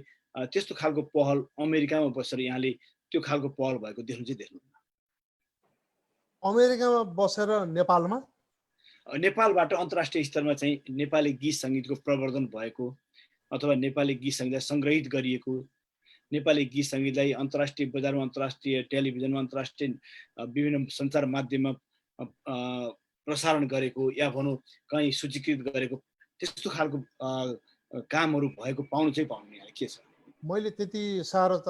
त्यस्तो खालको पहल अमेरिकामा बसेर यहाँले त्यो खालको पहल भएको देख्नु चाहिँ देख्नुहुन्न? अमेरिकामा बसेर नेपालमा नेपालबाट अन्तर्राष्ट्रिय स्तरमा चाहिँ नेपाली गीत सङ्गीतको प्रवर्धन भएको अथवा नेपाली गीत सङ्गीतलाई सङ्ग्रहित गरिएको, नेपाली गीत सङ्गीतलाई अन्तर्राष्ट्रिय बजारमा, अन्तर्राष्ट्रिय टेलिभिजनमा, अन्तर्राष्ट्रिय विभिन्न सञ्चार माध्यममा प्रसारण गरेको या भनौँ कहीँ सूचीकृत गरेको, त्यस्तो खालको कामहरू भएको पाउनु चाहिँ पाउनु यहाँ के छ? मैले त्यति साह्रो त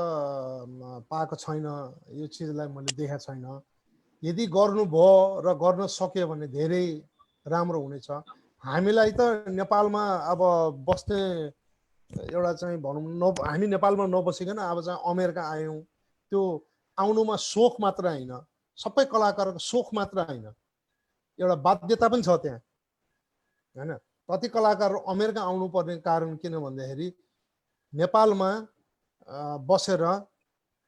पाएको छैन, यो चिजलाई मैले देखेको छैन। यदि गर्नुभयो र गर्न सक्यो भने धेरै राम्रो हुनेछ। हामीलाई त नेपालमा अब बस्ने एउटा चाहिँ भनौँ हामी नेपालमा नबसिकन अब चाहिँ अमेरिका आयौँ, त्यो आउनुमा सोख मात्र होइन, सबै कलाकारको सोख मात्र होइन, एउटा बाध्यता पनि छ त्यहाँ होइन। कति कलाकारहरू अमेरिका आउनुपर्ने कारण किन भन्दाखेरि नेपालमा बसेर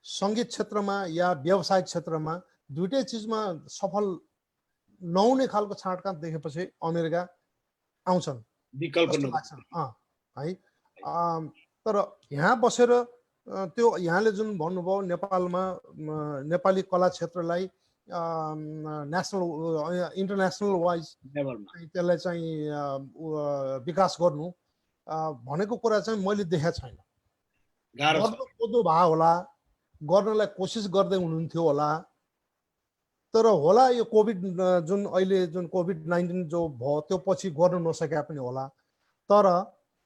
सङ्गीत क्षेत्रमा या व्यावसायिक क्षेत्रमा दुइटै चिजमा सफल नहुने खालको छाँटकाँट देखेपछि अमेरिका आउँछन् विकल्प लाग्छ है। तर यहाँ बसेर त्यो यहाँले जुन भन्नुभयो नेपालमा नेपाली कला क्षेत्रलाई नेसनल इन्टरनेसनल वाइज त्यसलाई चाहिँ विकास गर्नु भनेको कुरा चाहिँ मैले देखेको छैन। गर्न खोज्नु भयो होला, गर्नलाई कोसिस गर्दै हुनुहुन्थ्यो होला, तर होला यो कोभिड जुन अहिले जुन कोभिड-19 जो भयो त्यो पछि गर्न नसके पनि होला। तर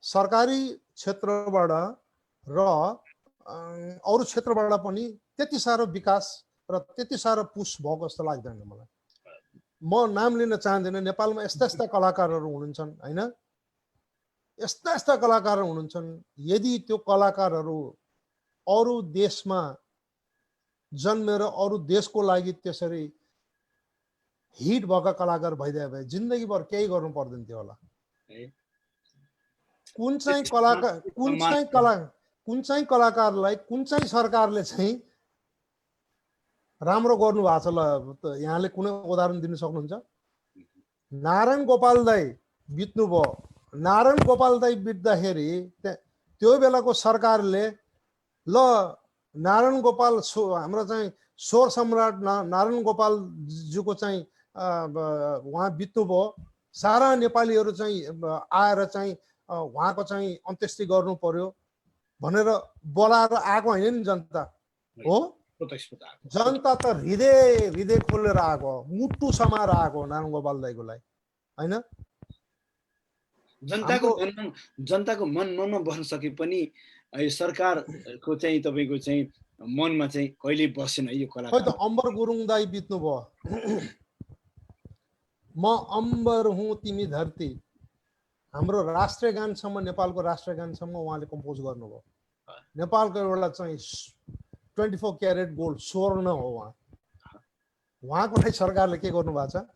सरकारी क्षेत्रबाट र अरू क्षेत्रबाट पनि त्यति साह्रो विकास र त्यति साह्रो पुस भएको जस्तो लाग्दैन मलाई। म नाम लिन चाहदिनँ, नेपालमा यस्ता यस्ता कलाकारहरू हुनुहुन्छन् होइन, यस्ता यस्ता कलाकारहरू हुनुहुन्छन्। यदि त्यो कलाकारहरू अरू देशमा जन्मेर अरू देशको लागि त्यसरी हिट भएका कलाकार भइदिए भए जिन्दगीभर केही गर्नु पर्दैन थियो होला। कुन चाहिँ कलाकारलाई कुन चाहिँ सरकारले चाहिँ राम्रो गर्नु भएको छ ल यहाँले कुनै उदाहरण दिन सक्नुहुन्छ? नारायण गोपाल दाई बित्नुभयो, नारायण गोपाल दाई बित्दाखेरि त्यो बेलाको सरकारले ल नारायण गोपाल हाम्रो चाहिँ स्वर सम्राट नारायण गोपालज्यूको चाहिँ उहाँ बित्नुभयो, सारा नेपालीहरू चाहिँ आएर चाहिँ उहाँको चाहिँ अन्त्येष्टि गर्नु पर्यो भनेर बोलाएर आएको होइन नि जनता हो। जनता त हृदय खोलेर आएको, मुटु समाएर आएको नारायण गोपाल दाईको लागि होइन। जनताको मनमा बस्न सके पनि सरकारको चाहिँ तपाईँको चाहिँ मनमा चाहिँ कहिले बसेन यो कलाकार। अम्बर गुरुङ दाई बित्नुभयो, म अम्बर हुँ तिमी धरती, हाम्रो राष्ट्रिय गानसम्म नेपालको राष्ट्रिय गानसम्म उहाँले कम्पोज गर्नुभयो। नेपालको एउटा चाहिँ 24 क्यारेट गोल्ड स्वर्ण हो उहाँ। उहाँको लागि सरकारले के गर्नु भएको छ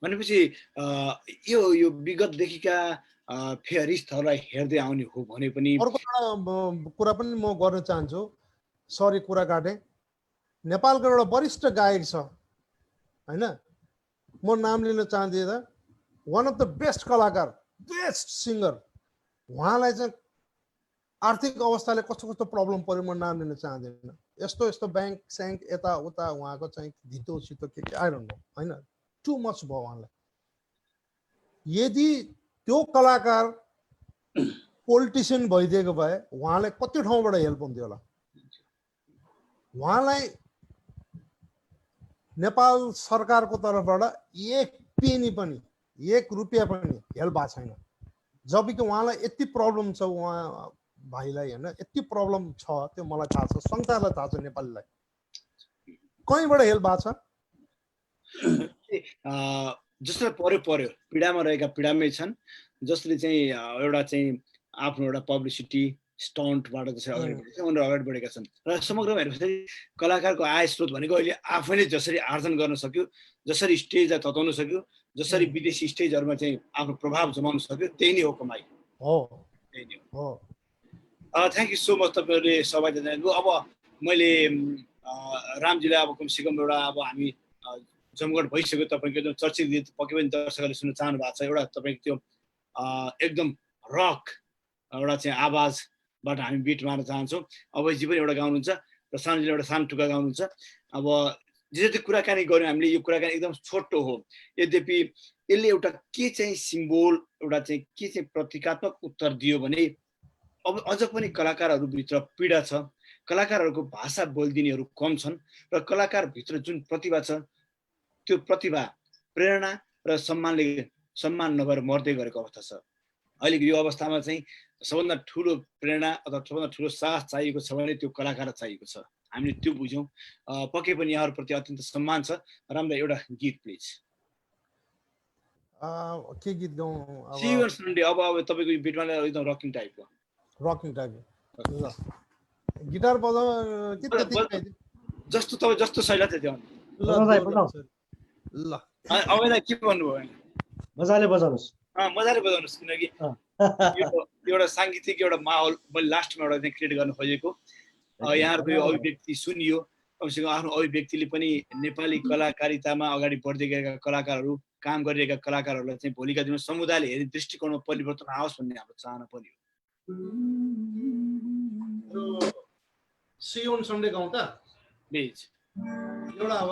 भनेपछि यो विगतदेखिका फेरिस्तहरूलाई हेर्दै आउने हो भने पनि अर्को एउटा कुरा पनि म गर्न चाहन्छु, सरी कुरा काटेँ। नेपालको एउटा वरिष्ठ गायक छ होइन, म नाम लिन चाहदिनँ, वान अफ द बेस्ट कलाकार, बेस्ट सिङ्गर। उहाँलाई चाहिँ आर्थिक अवस्थाले कस्तो कस्तो प्रब्लम पर्यो म नाम लिन चाहदिनँ। यस्तो यस्तो ब्याङ्क स्याङ्क यताउता उहाँको चाहिँ धितो सितो के आई डोन्ट नो होइन, टु मच भयो उहाँलाई। यदि त्यो कलाकार पोलिटिसियन भइदिएको भए उहाँलाई कति ठाउँबाट हेल्प हुन्थ्यो होला। उहाँलाई नेपाल सरकारको तर्फबाट एक पेनी पनि, एक रुपियाँ पनि हेल्प भएको छैन। जबकि उहाँलाई यति प्रब्लम छ, उहाँ भाइलाई होइन यति प्रब्लम छ, त्यो मलाई थाहा छ, संसारलाई थाहा छ, नेपालीलाई कहीँबाट हेल्प भएको छ? जसले पर्यो पीडामा रहेका पीडामै छन्, जसले चाहिँ एउटा चाहिँ आफ्नो एउटा पब्लिसिटी स्टन्टबाट जसरी अगाडि बढेको छ उनीहरू अगाडि बढेका छन्। र समग्रमा हेर्दाखेरि कलाकारको आय स्रोत भनेको अहिले आफैले जसरी आर्जन गर्न सक्यो, जसरी स्टेजलाई तताउन सक्यो, जसरी विदेशी स्टेजहरूमा चाहिँ आफ्नो प्रभाव जमाउन सक्यो, त्यही नै हो कमाइ। हो, त्यही नै हो। थ्याङ्क यू सो मच तपाईँहरूले सहभागिता जनाइदिनु। अब मैले रामजीलाई अब कमसेकम एउटा अब हामी जमघट भइसक्यो, तपाईँको एकदम चर्चित गीत पक्कै पनि दर्शकहरूले सुन्न चाहनु भएको छ। एउटा तपाईँको त्यो एकदम रक एउटा चाहिँ आवाजबाट हामी बिट मार्न चाहन्छौँ। अभयजी पनि एउटा गाउनुहुन्छ र सानोजीले एउटा सानो टुक्का गाउनुहुन्छ। अब जे जति कुराकानी गऱ्यौँ हामीले, यो कुराकानी एकदम छोटो हो, यद्यपि यसले एउटा के चाहिँ सिम्बोल, एउटा चाहिँ के चाहिँ प्रतीकात्मक उत्तर दियो भने अब अझ पनि कलाकारहरूभित्र पीडा छ, कलाकारहरूको भाषा बोलिदिनेहरू कम छन् र कलाकारभित्र जुन प्रतिभा छ त्यो प्रतिभा प्रेरणा र सम्मान नभएर मर्दै गरेको अवस्था छ। अहिलेको यो अवस्थामा चाहिँ सबभन्दा ठुलो प्रेरणा अथवा सबभन्दा ठुलो साहस चाहिएको छ भने त्यो कलाकार चाहिएको छ। हामीले त्यो बुझ्यौँ। पक्कै पनि यहाँहरूप्रति अत्यन्त सम्मान छ। राम्रो एउटा गीत प्लिज। के गीत गाउँ? See you Sunday. अब तपाईँको यो बिटमा एकदम रकिङ टाइपको। रकिङ टाइपको। ल गिटार बजाउ के त्यति जस्तो तपाईँ जस्तो शैला थियो। ल अबलाई के भन्नुभयो? मजाले बजाउनुहोस्। मजाले बजाउनुहोस्, किनकि एउटा साङ्गीतिक एउटा माहौल मैले लास्टमा एउटा चाहिँ क्रिएट गर्न खोजेको। यहाँहरूको यो अभिव्यक्ति सुनियो, कमसेकम आफ्नो अभिव्यक्तिले पनि नेपाली कलाकारितामा अगाडि बढ्दै गएका कलाकारहरू, काम गरिरहेका कलाकारहरूलाई चाहिँ भोलिका दिनमा समुदायले हेर्ने दृष्टिकोणमा परिवर्तन आओस् भन्ने हाम्रो चाहना पनि हो। सी यू सन्डे गाउँ त प्लिज। एउटा अब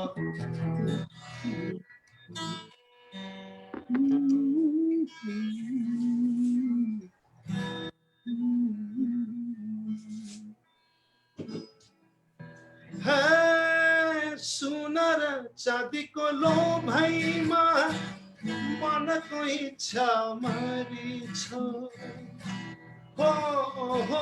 सुनर चाँदीको लोभैमा मनको इच्छा मरिछ। हो हो हो हो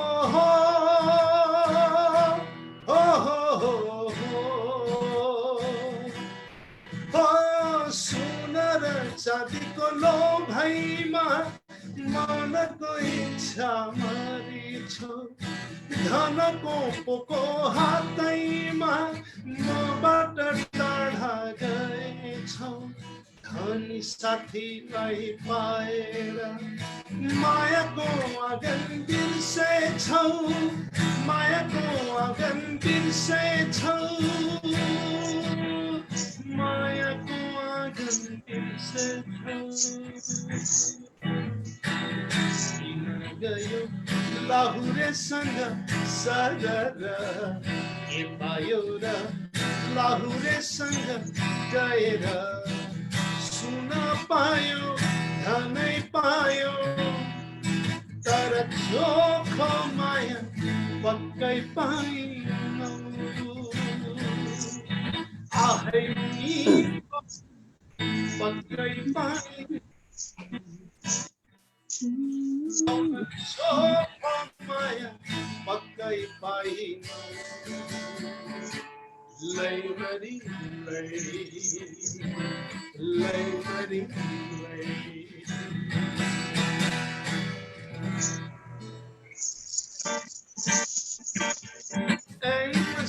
हो सुनर चाँदीको लोभैमा मनको इच्छा मरिछ। धनको पोको हातैमा मबाट टाढा गएछौ। धनी साथीलाई पाएर मायाको आँगन बिर्सेछौ। मायाको आँगन बिर्सेछौ। मायाको आँगन बिर्सेछौ। गयो लाहुरेसँग सगर के पायो र लाहुरेसँग गएर सुन पायो धनै पायो तर चोखो माया पक्कै पाइनौ। आहै पक्कै पाइनौ। माया पक्कै पाइनौ। लैमरी लैमरी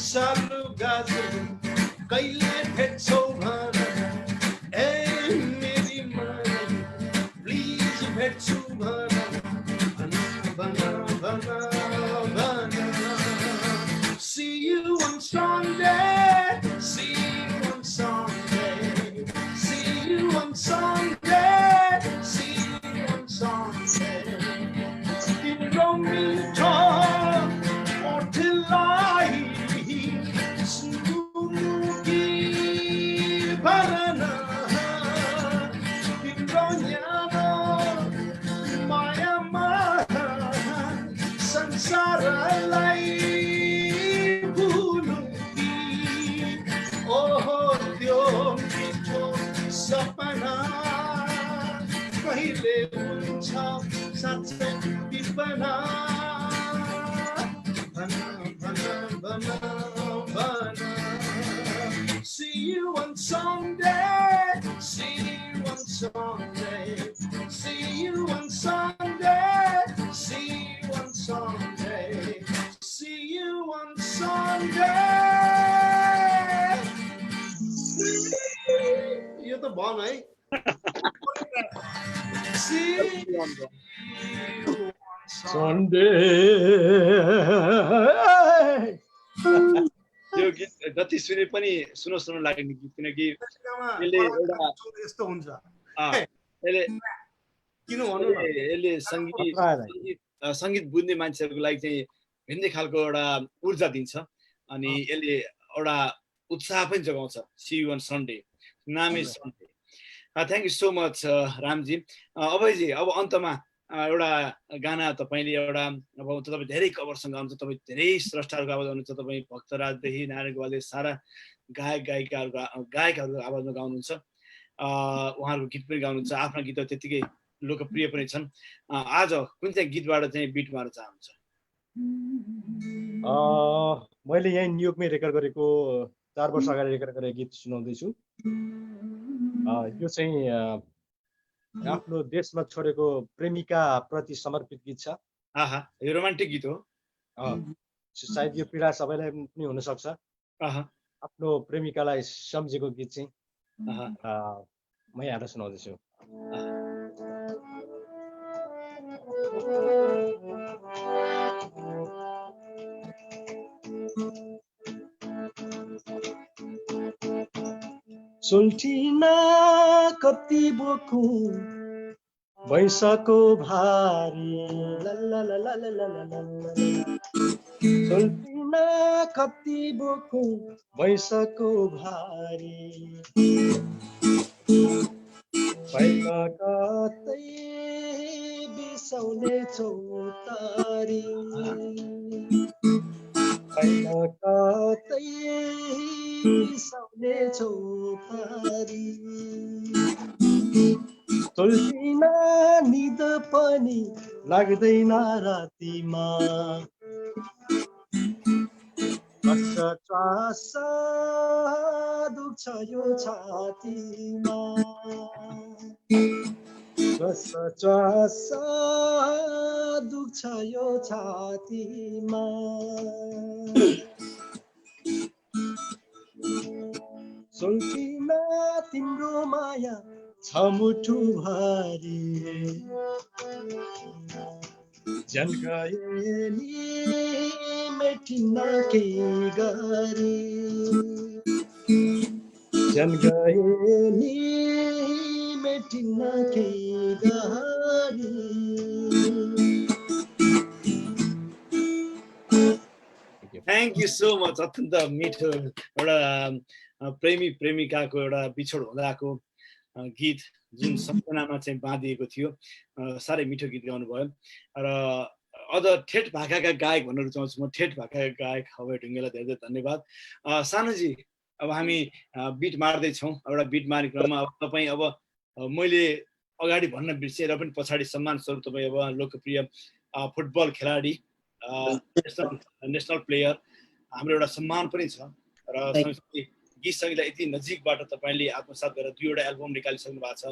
सालु गाजर कहिले भेट्छौ भन। ए मेरी माया प्लिज भेट्छु भन। See you on Sunday. See you on Sunday. See you on Sunday. See you on Sunday. Timbro mito or tilai sumugi parana. Timbro nyama maya maha sansara lai. Oh, Dios. कहिले हुन्छ साँच्चै विपना भन भन भन भन See you on Sunday, see you on Sunday, see you on Sunday, see you on Sunday, see you on Sunday. यो त भन है See you on Sunday. यो गीत जति सुने पनि सुनो लाग्ने गीत किनकि यसले एउटा यस्तो हुन्छ यसले किन भन्नु न यसले संगीत बुझ्ने मान्छेहरूको लागि चाहिँ भिन्दै खालको एउटा ऊर्जा दिन्छ अनि यसले एउटा उत्साह पनि जगाउँछ सी यू अन सन्डे नामै Sunday thank you so much Ramji Abhayji अब अन्तमा एउटा गाना तपाईँले एउटा अब तपाईँ धेरै कभरसँग गाउनुहुन्छ तपाईँ धेरै स्रष्टाहरूको आवाज गाउनुहुन्छ तपाईँ भक्तराजदेखि नारायण गोपालले सारा गायकहरूको आवाजमा गाउनुहुन्छ उहाँहरूको गीत पनि गाउनुहुन्छ आफ्ना गीतहरू त्यतिकै लोकप्रिय पनि छन् आज कुन चाहिँ गीतबाट चाहिँ बिट मार्न चाहनुहुन्छ मैले यहाँ न्युयोर्कमै रेकर्ड गरेको 4 वर्ष अगाडि रेकर्ड गरेको गीत सुनाउँदैछु यो चाहिँ आफ्नो देशमा छोडेको प्रेमिका प्रति समर्पित गीत छ यो रोमान्टिक गीत हो सायद यो पीडा सबैलाई पनि हुन सक्छ आफ्नो प्रेमिकालाई सम्झेको गीत चाहिँ म यहाँ सुनाउँदैछु सुल्टिना कति बोकु भैँसको भारी सुल्टिना कति बोकु भैँसको भारी पहिला कतै बिसाउने चौतारी पहिला कतै बिसाउने चौतारी सुल्टिना निद पनि लाग्दैन रातिमा श्वास दुख्छ यो छातीमा श्वास दुख्छ यो छातीमा सुल्टिना तिम्रो माया छ मुठु भारी जन गए नि मेटिन के गरी जन गए नि मेटिन के गरी थ्याङ्क यू सो मच अत्यन्त मिठो एउटा प्रेमी प्रेमिकाको एउटा बिछोड हुँदाको गीत जुन सम्झनामा चाहिँ बाँधिएको थियो साह्रै मिठो गीत गाउनुभयो र अझ ठेट भाकाका गायक भन्न रुचाउँछु म ठेट भाकाका गायक अभय ढुङ्गेलाई धेरै धेरै धन्यवाद सानुजी अब हामी बिट मार्दैछौँ एउटा बिट मार्ने क्रममा अब तपाईँ अब मैले अगाडि भन्न बिर्सेँ र पनि पछाडि सम्मान स्वरूप तपाईँ अब लोकप्रिय फुटबल खेलाडी नेसनल प्लेयर हाम्रो एउटा सम्मान पनि छ र सँगसँगै गीत सङ्गीतलाई यति नजिकबाट तपाईँले आत्मसात गरेर 2वटा एल्बम निकालिसक्नु भएको छ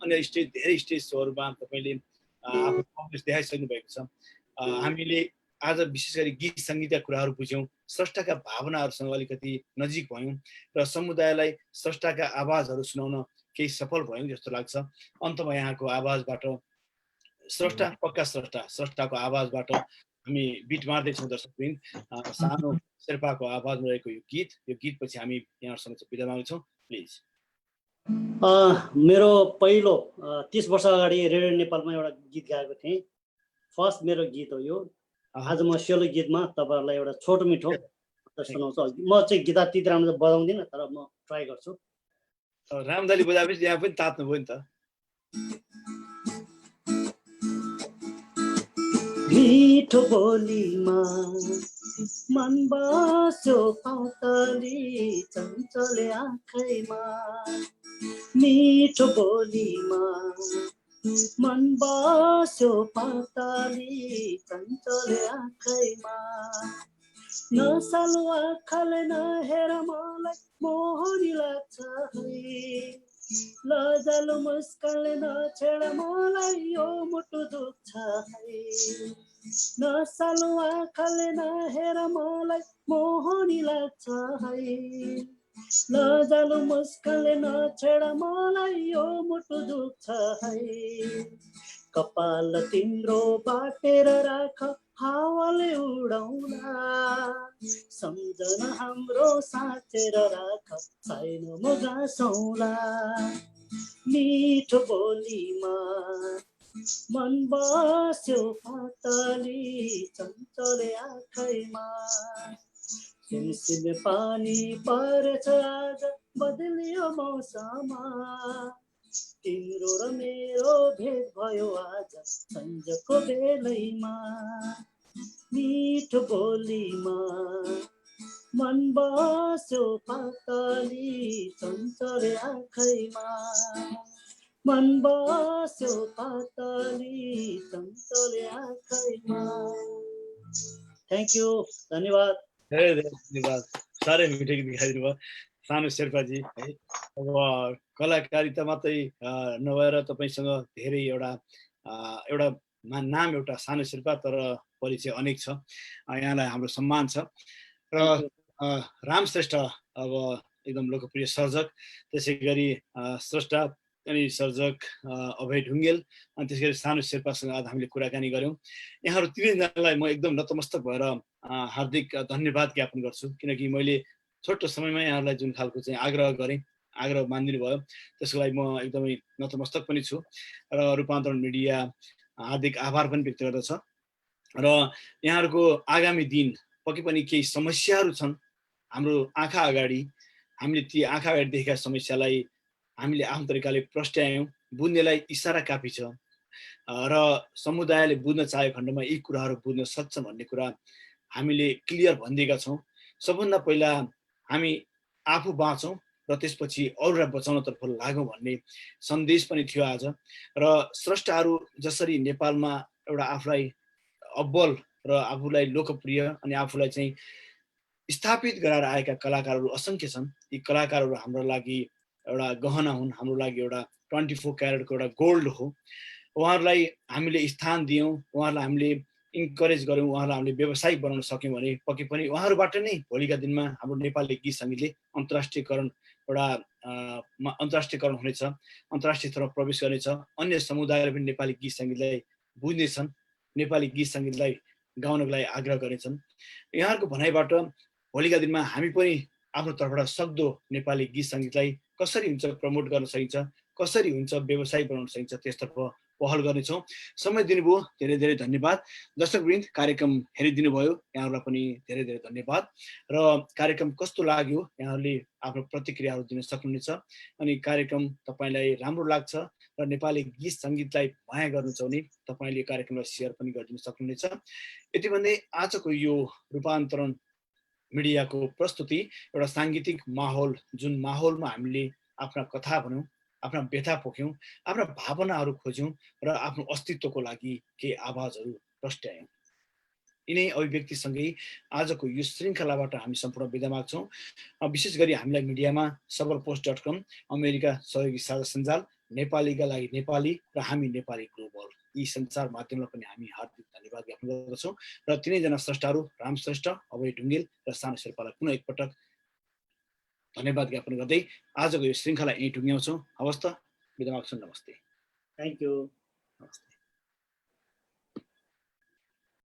अन्य धेरै स्टेज सोहरूमा तपाईँले आफ्नो प्रोग्रेस देखाइसक्नु भएको छ हामीले आज विशेष गरी गीत सङ्गीतका कुराहरू बुझ्यौँ स्रष्टाका भावनाहरूसँग अलिकति नजिक भयौँ र समुदायलाई स्रष्टाका आवाजहरू सुनाउन केही सफल भयौँ जस्तो लाग्छ अन्तमा यहाँको आवाजबाट स्रष्टा पक्का स्रष्टाको आवाजबाट हामी बिट मार्दैछौँ दर्शकवृन्द सानो शेर्पाको आवाजमा रहेको यो गीत पछि हामी यहाँहरूसँग बिदा माग्छौँ प्लिज मेरो पहिलो 30 वर्ष अगाडि रेडियो नेपालमा एउटा गीत गाएको थिएँ फर्स्ट मेरो गीत हो यो आज म सेलो गीतमा तपाईँहरूलाई एउटा छोटो मिठो सुनाउँछु म चाहिँ गिटार त्यति राम्रो बजाउँदिनँ तर म ट्राई गर्छु रामदाली बजाएपछि यहाँ पनि तात्नुभयो नि त मिठो बोलीमा मन बस्यो पाउतली चञ्चले आँखैमा मिठो बोलीमा मन बस्यो पाताली चञ्चल आँखैमा नसालु आँखाले नहेर मलाई मोहनी लाग्छ है लजालु मुस्कानले नछेड मलाई यो मुटु दुख्छ है नसालु आँखाले नहेर मलाई मोहनी लाग्छ है लजालु मुस्कानले नछेड मलाई यो मुटु दुख्छ है कपाल तिम्रो बाटेर राख हावाले उडाउला सम्झना हाम्रो साँचेर राख छैन म गाँसौला मिठो बोलीमा मन बस्यो पातली चञ्चले आँखैमा सिमसिमे पानी परेछ आज बदलियो मौसममा तिम्रो र मेरो भेट भयो आज सन्जको बेलैमा मिठो बोलीमा मन बस्यो पातली चञ्चले आँखैमा मन बस्यो पातली चञ्चले आँखैमा थ्याङ्क यू धन्यवाद धेरै धेरै धन्यवाद साह्रै मिठो गीत गाइदिनु भयो सानु शेर्पाजी है अब कलाकारिता मात्रै नभएर तपाईँसँग धेरै एउटा नाम एउटा सानु शेर्पा तर परिचय अनेक छ यहाँलाई हाम्रो सम्मान छ र राम श्रेष्ठ अब एकदम लोकप्रिय सर्जक त्यसै गरी स्रष्टा अनि सर्जक अभय ढुङ्गेल अनि त्यसै गरी सानु शेर्पासँग आज हामीले कुराकानी गऱ्यौँ यहाँहरू तिनैजनालाई म एकदम नतमस्तक भएर हार्दिक धन्यवाद ज्ञापन गर्छु किनकि मैले छोटो समयमा यहाँहरूलाई जुन खालको चाहिँ आग्रह मानिदिनु भयो त्यसको लागि म एकदमै नतमस्तक पनि छु र रूपान्तरण मिडिया हार्दिक आभार पनि व्यक्त गर्दछ र यहाँहरूको आगामी दिन पक्कै पनि केही समस्याहरू छन् हाम्रो आँखा अगाडि हामीले ती आँखा अगाडि देखेका समस्यालाई हामीले आफ्नो तरिकाले प्रस्ट्यायौँ बुझ्नेलाई इसारा काफी छ र समुदायले बुझ्न चाहेको खण्डमा यी कुराहरू बुझ्न सक्छ भन्ने कुरा हामीले क्लियर भनिदिएका छौँ सबभन्दा पहिला हामी आफू बाँचौँ र त्यसपछि अरूलाई बचाउनतर्फ लागौँ भन्ने सन्देश पनि थियो आज र स्रष्टाहरू जसरी नेपालमा एउटा आफूलाई अब्बल र आफूलाई लोकप्रिय अनि आफूलाई चाहिँ स्थापित गराएर आएका कलाकारहरू असङ्ख्य छन् यी कलाकारहरू हाम्रो लागि एउटा गहना हुन् हाम्रो लागि एउटा 24 क्यारेटको एउटा गोल्ड हो उहाँहरूलाई हामीले स्थान दियौँ उहाँहरूलाई हामीले इन्करेज गऱ्यौँ उहाँहरूलाई हामीले व्यवसायिक बनाउन सक्यौँ भने पक्कै पनि उहाँहरूबाट नै भोलिका दिनमा हाम्रो नेपाली गीत सङ्गीतले अन्तर्राष्ट्रियकरण हुनेछ अन्तर्राष्ट्रिय स्तरमा प्रवेश गर्नेछ अन्य समुदायले पनि नेपाली गीत सङ्गीतलाई बुझ्नेछन् नेपाली गीत सङ्गीतलाई गाउनको लागि आग्रह गर्नेछन् यहाँहरूको भनाइबाट भोलिका दिनमा हामी पनि आफ्नो तर्फबाट सक्दो नेपाली गीत सङ्गीतलाई कसरी हुन्छ प्रमोट गर्न सकिन्छ कसरी हुन्छ व्यवसाय बनाउन सकिन्छ त्यसतर्फ पहल गर्नेछौँ समय दिनुभयो धेरै धेरै धन्यवाद दर्शकवृन्द कार्यक्रम हेरिदिनु भयो यहाँहरूलाई पनि धेरै धेरै धन्यवाद र कार्यक्रम कस्तो लाग्यो यहाँहरूले आफ्नो प्रतिक्रियाहरू दिन सक्नुहुनेछ अनि कार्यक्रम तपाईँलाई राम्रो लाग्छ र नेपाली गीत सङ्गीतलाई माया गर्नुहुन्छ भने तपाईँले कार्यक्रमलाई सेयर पनि गरिदिन सक्नुहुनेछ यति भन्दै आजको यो रूपान्तरण मिडियाको प्रस्तुति एउटा साङ्गीतिक माहौल जुन माहौलमा हामीले आफ्ना कथा भनौँ आफ्ना व्यथा पोख्यौँ आफ्ना भावनाहरू खोज्यौँ र आफ्नो अस्तित्वको लागि केही आवाजहरू प्रस्ट्यायौँ यिनै अभिव्यक्तिसँगै आजको यो श्रृङ्खलाबाट हामी सम्पूर्ण बिदा माग्छौँ विशेष गरी हामीलाई मिडियामा सबलपोस्ट.com अमेरिका सहयोगी साझा सञ्जाल नेपालीका लागि नेपाली र हामी नेपाली ग्लोबल यी सञ्चार माध्यमलाई पनि हामी हार्दिक धन्यवाद ज्ञापन गर्दछौँ र तिनैजना स्रष्टाहरू राम श्रेष्ठ अभय ढुङ्गेल र सानु शेर्पालाई पुनः एकपटक धन्यवाद ज्ञापन गर्दै आजको यो श्रृङ्खला यहीँ टुङ्ग्याउँछौँ हवस् त बिदा माग्छौँ नमस्ते थ्याङ्क यू नमस्ते